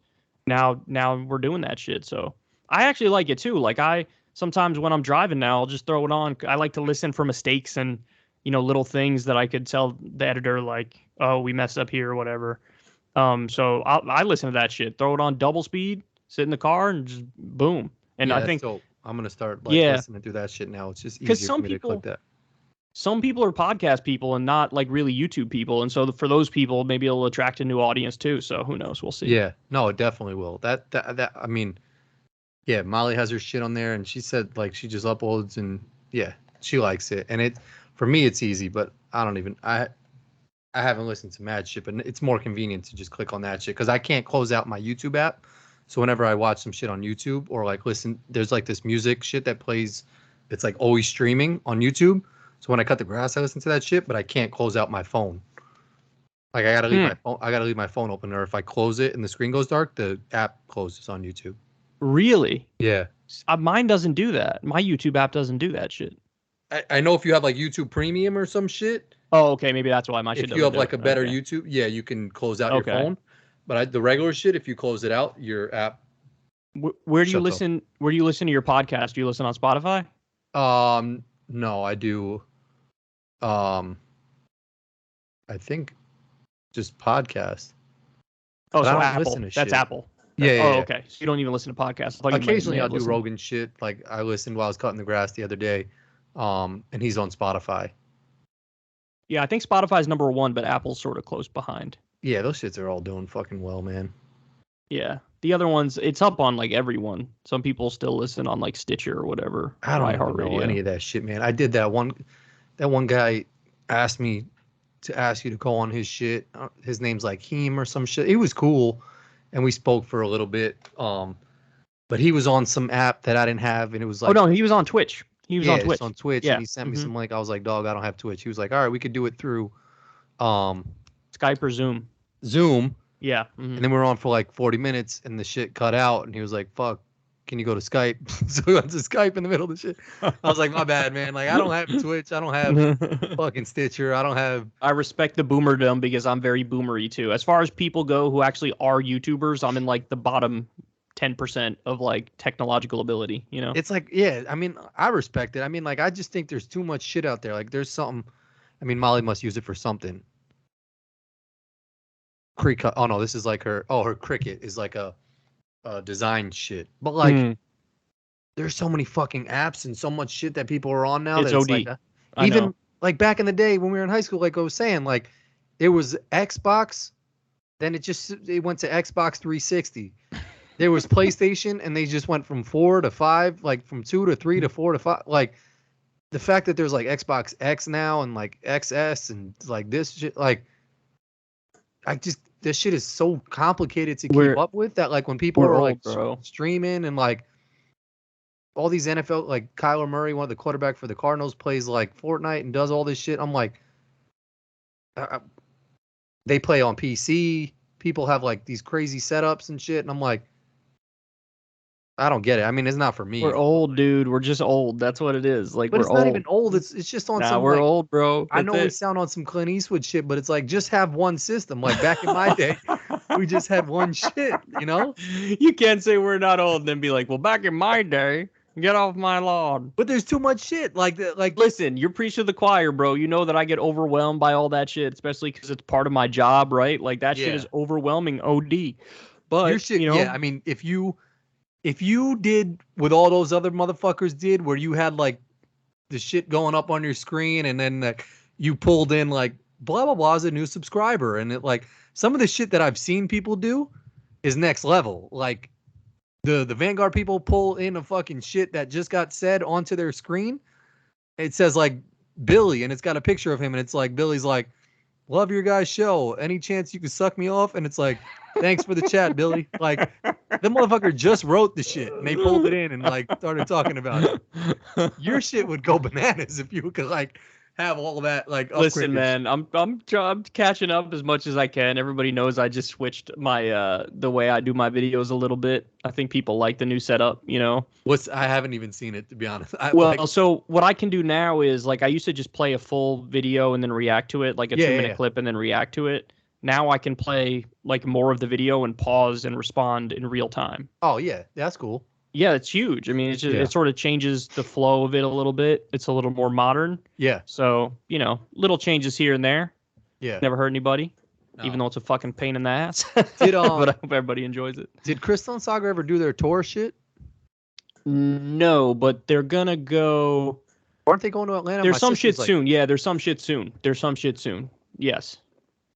now we're doing that shit. So I actually like it too. Like, I sometimes when I'm driving now, I'll just throw it on. I like to listen for mistakes and, you know, little things that I could tell the editor, like, oh, we messed up here or whatever. So I listen to that shit. Throw it on double speed, sit in the car, and just boom. And I think I'm gonna start listening to that shit now. It's just easier for me to click that. Some people are podcast people and not like really YouTube people, and so for those people, maybe it'll attract a new audience too. So who knows? We'll see. Yeah, no, it definitely will. That I mean, yeah, Molly has her shit on there, and she said like she just uploads, and yeah, she likes it. And for me, it's easy, but I haven't listened to mad shit, but it's more convenient to just click on that shit because I can't close out my YouTube app. So whenever I watch some shit on YouTube or like listen, there's like this music shit that plays. It's like always streaming on YouTube. So when I cut the grass, I listen to that shit, but I can't close out my phone. Like I gotta leave my phone. I gotta leave my phone open, or if I close it and the screen goes dark, the app closes on YouTube. Really? Yeah. Mine doesn't do that. My YouTube app doesn't do that shit. I know if you have like YouTube Premium or some shit. Oh, okay. Maybe that's why my shit doesn't. If you have like a better YouTube, yeah, you can close out your phone. But the regular shit, if you close it out, your app. Where do you listen? Off. Where do you listen to your podcast? Do you listen on Spotify? No, I do. I think just podcast. Oh, so Apple. That's Apple. Yeah. Oh, okay. So you don't even listen to podcasts. Occasionally, I'll do Rogan shit. Like I listened while I was cutting the grass the other day. And he's on Spotify. Yeah, I think Spotify's number one, but Apple's sort of close behind. Yeah, those shits are all doing fucking well, man. Yeah. The other ones, it's up on like everyone. Some people still listen on like Stitcher or whatever. I don't know any of that shit, man. I did that one. That one guy asked me to ask you to go on his shit. His name's like Heem or some shit. He was cool, and we spoke for a little bit. But he was on some app that I didn't have, and it was like, oh no, he was on Twitch. He was on Twitch. Yeah. And he sent me some link. I was like, dog, I don't have Twitch. He was like, all right, we could do it through Skype or Zoom. Yeah. And then we were on for like 40 minutes, and the shit cut out, and he was like, fuck, can you go to Skype? So we went to Skype in the middle of the shit. I was like, my bad, man. Like, I don't have Twitch. I don't have fucking Stitcher. I respect the boomerdom because I'm very boomery too. As far as people go who actually are YouTubers, I'm in like the bottom 10% of like technological ability, you know? It's like, yeah, I mean, I respect it. I mean, like, I just think there's too much shit out there. Like, there's something, I mean, Molly must use it for something. Oh no, this is like her Cricut is like a design shit. But like, there's so many fucking apps and so much shit that people are on now. It's OD. Like even like back in the day when we were in high school, like I was saying, like it was Xbox, then it went to Xbox 360. There was PlayStation, and they just went from 4 to 5, like from 2 to 3 to 4 to 5. Like the fact that there's like Xbox X now and like XS and like this shit, like this shit is so complicated to keep up with that like when people are like streaming and like all these NFL, like Kyler Murray, one of the quarterback for the Cardinals, plays like Fortnite and does all this shit. I'm like, they play on PC. People have like these crazy setups and shit. And I'm like, I don't get it. I mean, it's not for me. We're old, dude. We're just old. That's what it is. Like, But we're it's not old. even old. It's just on Nah, some we're like, old, bro. I That's know we it. sound on some Clint Eastwood shit, but it's like just have one system. Like back in my day, we just had one shit, you know? You can't say we're not old and then be like, well, back in my day, get off my lawn. But there's too much shit. Like Listen, you're preaching to the choir, bro. You know that I get overwhelmed by all that shit, especially because it's part of my job, right? Like that shit Yeah. is overwhelming OD. But your shit, you know, yeah. I mean, if you did what all those other motherfuckers did, where you had like the shit going up on your screen, and then you pulled in like blah blah blah is a new subscriber, and it like some of the shit that I've seen people do is next level. Like the Vanguard people pull in a fucking shit that just got said onto their screen. It says like Billy, and it's got a picture of him, and it's like Billy's like, love your guys' show. Any chance you could suck me off? And it's like, thanks for the chat, Billy. Like, the motherfucker just wrote the shit, and they pulled it in and like started talking about it. Your shit would go bananas if you could like have all that like. Listen, man, I'm catching up as much as I can. Everybody knows I just switched my the way I do my videos a little bit. I think people like the new setup, you know. I haven't even seen it, to be honest. So what I can do now is like I used to just play a full video and then react to it, like a 2-minute clip and then react to it. Now I can play like more of the video and pause and respond in real time. Oh yeah, that's cool. Yeah, it's huge. I mean, it's just, it sort of changes the flow of it a little bit. It's a little more modern. Yeah. So, you know, little changes here and there. Yeah. Never hurt anybody, No. even though it's a fucking pain in the ass. But I hope everybody enjoys it. Did Crystal and Saga ever do their tour shit? No, but they're gonna go. Aren't they going to Atlanta? There's some shit soon. Yeah, there's some shit soon. There's some shit soon. Yes.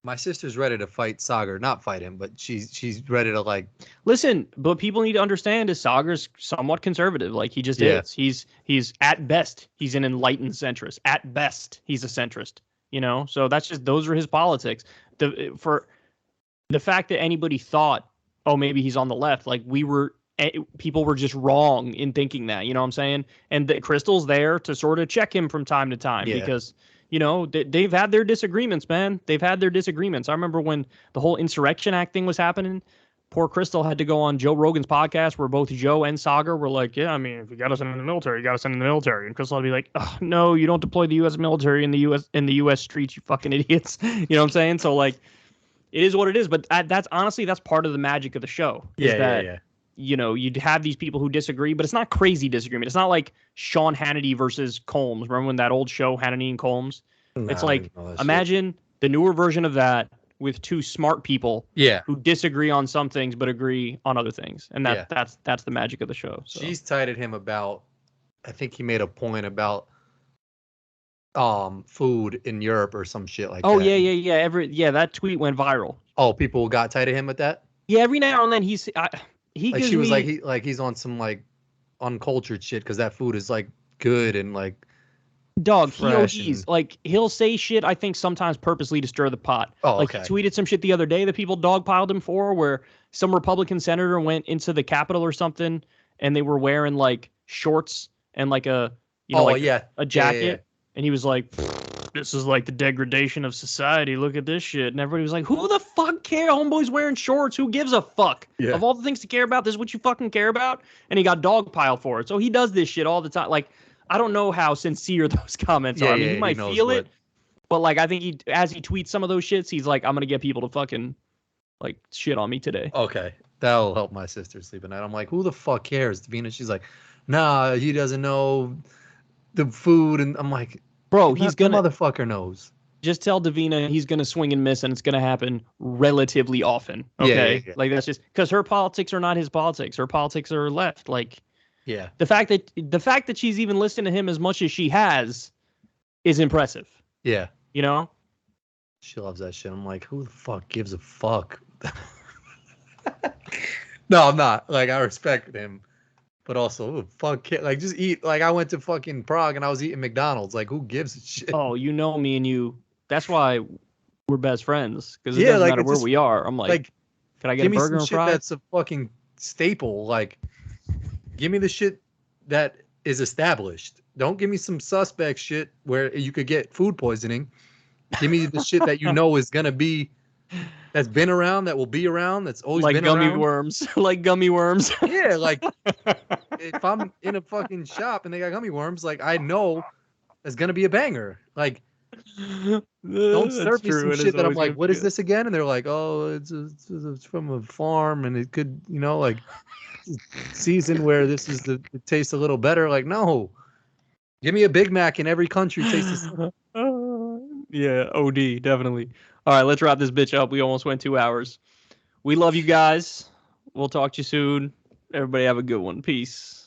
My sister's ready to fight Sagar, not fight him, but she's ready to like. Listen, but people need to understand is Sagar's somewhat conservative. Like he just is. He's at best he's an enlightened centrist. At best he's a centrist. You know, so those are his politics. For the fact that anybody thought, oh, maybe he's on the left, like people were just wrong in thinking that. You know what I'm saying? And the Crystal's there to sort of check him from time to time because. You know, they've had their disagreements, man. They've had their disagreements. I remember when the whole Insurrection Act thing was happening, poor Crystal had to go on Joe Rogan's podcast where both Joe and Sagar were like, yeah, I mean, if you got to send in the military, you got to send in the military. And Crystal would be like, oh, no, you don't deploy the U.S. military in the U.S. streets, you fucking idiots. You know what I'm saying? So, like, it is what it is. But that's part of the magic of the show. Yeah. You know, you'd have these people who disagree, but it's not crazy disagreement. It's not like Sean Hannity versus Combs. Remember when that old show, Hannity and Combs? It's like, imagine the newer version of that with two smart people who disagree on some things but agree on other things. And that's the magic of the show. So. She's tied at him about, I think he made a point about food in Europe or some shit like that. Oh, yeah. That tweet went viral. Oh, people got tied at him with that? Yeah, every now and then he's on some like uncultured shit because that food is like good and like dog. He'll say shit I think sometimes purposely to stir the pot. Oh, like he tweeted some shit the other day that people dogpiled him for, where some Republican senator went into the Capitol or something and they were wearing like shorts and like a jacket, and he was like, this is like the degradation of society. Look at this shit. And everybody was like, who the fuck care? Homeboy's wearing shorts. Who gives a fuck? Yeah. Of all the things to care about, this is what you fucking care about? And he got dogpiled for it. So he does this shit all the time. Like, I don't know how sincere those comments are. I mean, he might feel it, but like, I think as he tweets some of those shits, he's like, I'm going to get people to fucking like shit on me today. Okay. That'll help my sister sleep at night. I'm like, who the fuck cares? Davina, she's like, nah, he doesn't know the food. And I'm like, bro, the motherfucker knows. Just tell Davina he's gonna swing and miss, and it's gonna happen relatively often. Okay, like that's just because her politics are not his politics. Her politics are left. Like, the fact that she's even listened to him as much as she has is impressive. Yeah, you know, she loves that shit. I'm like, who the fuck gives a fuck? No, I'm not. Like, I respect him. But also, fuck, like, just eat. Like, I went to fucking Prague and I was eating McDonald's. Like, who gives a shit? Oh, you know me and you. That's why we're best friends. Because it doesn't matter where we are. I'm like, can I get a burger and fries? That's a fucking staple. Like, give me the shit that is established. Don't give me some suspect shit where you could get food poisoning. Give me the shit that you know is going to be that's been around, that will be around, that's always like been gummy around. worms, like gummy worms. Yeah, like if I'm in a fucking shop and they got gummy worms, like I know it's gonna be a banger. Like don't That's serve me some true. It is shit that I'm always like, gonna what be is good. this again? And they're like, oh, it's from a farm and it could, like season where this is it tastes a little better. Like, no, give me a Big Mac in every country tastes the same. Yeah, OD, definitely. All right, let's wrap this bitch up. We almost went 2 hours. We love you guys. We'll talk to you soon. Everybody have a good one. Peace.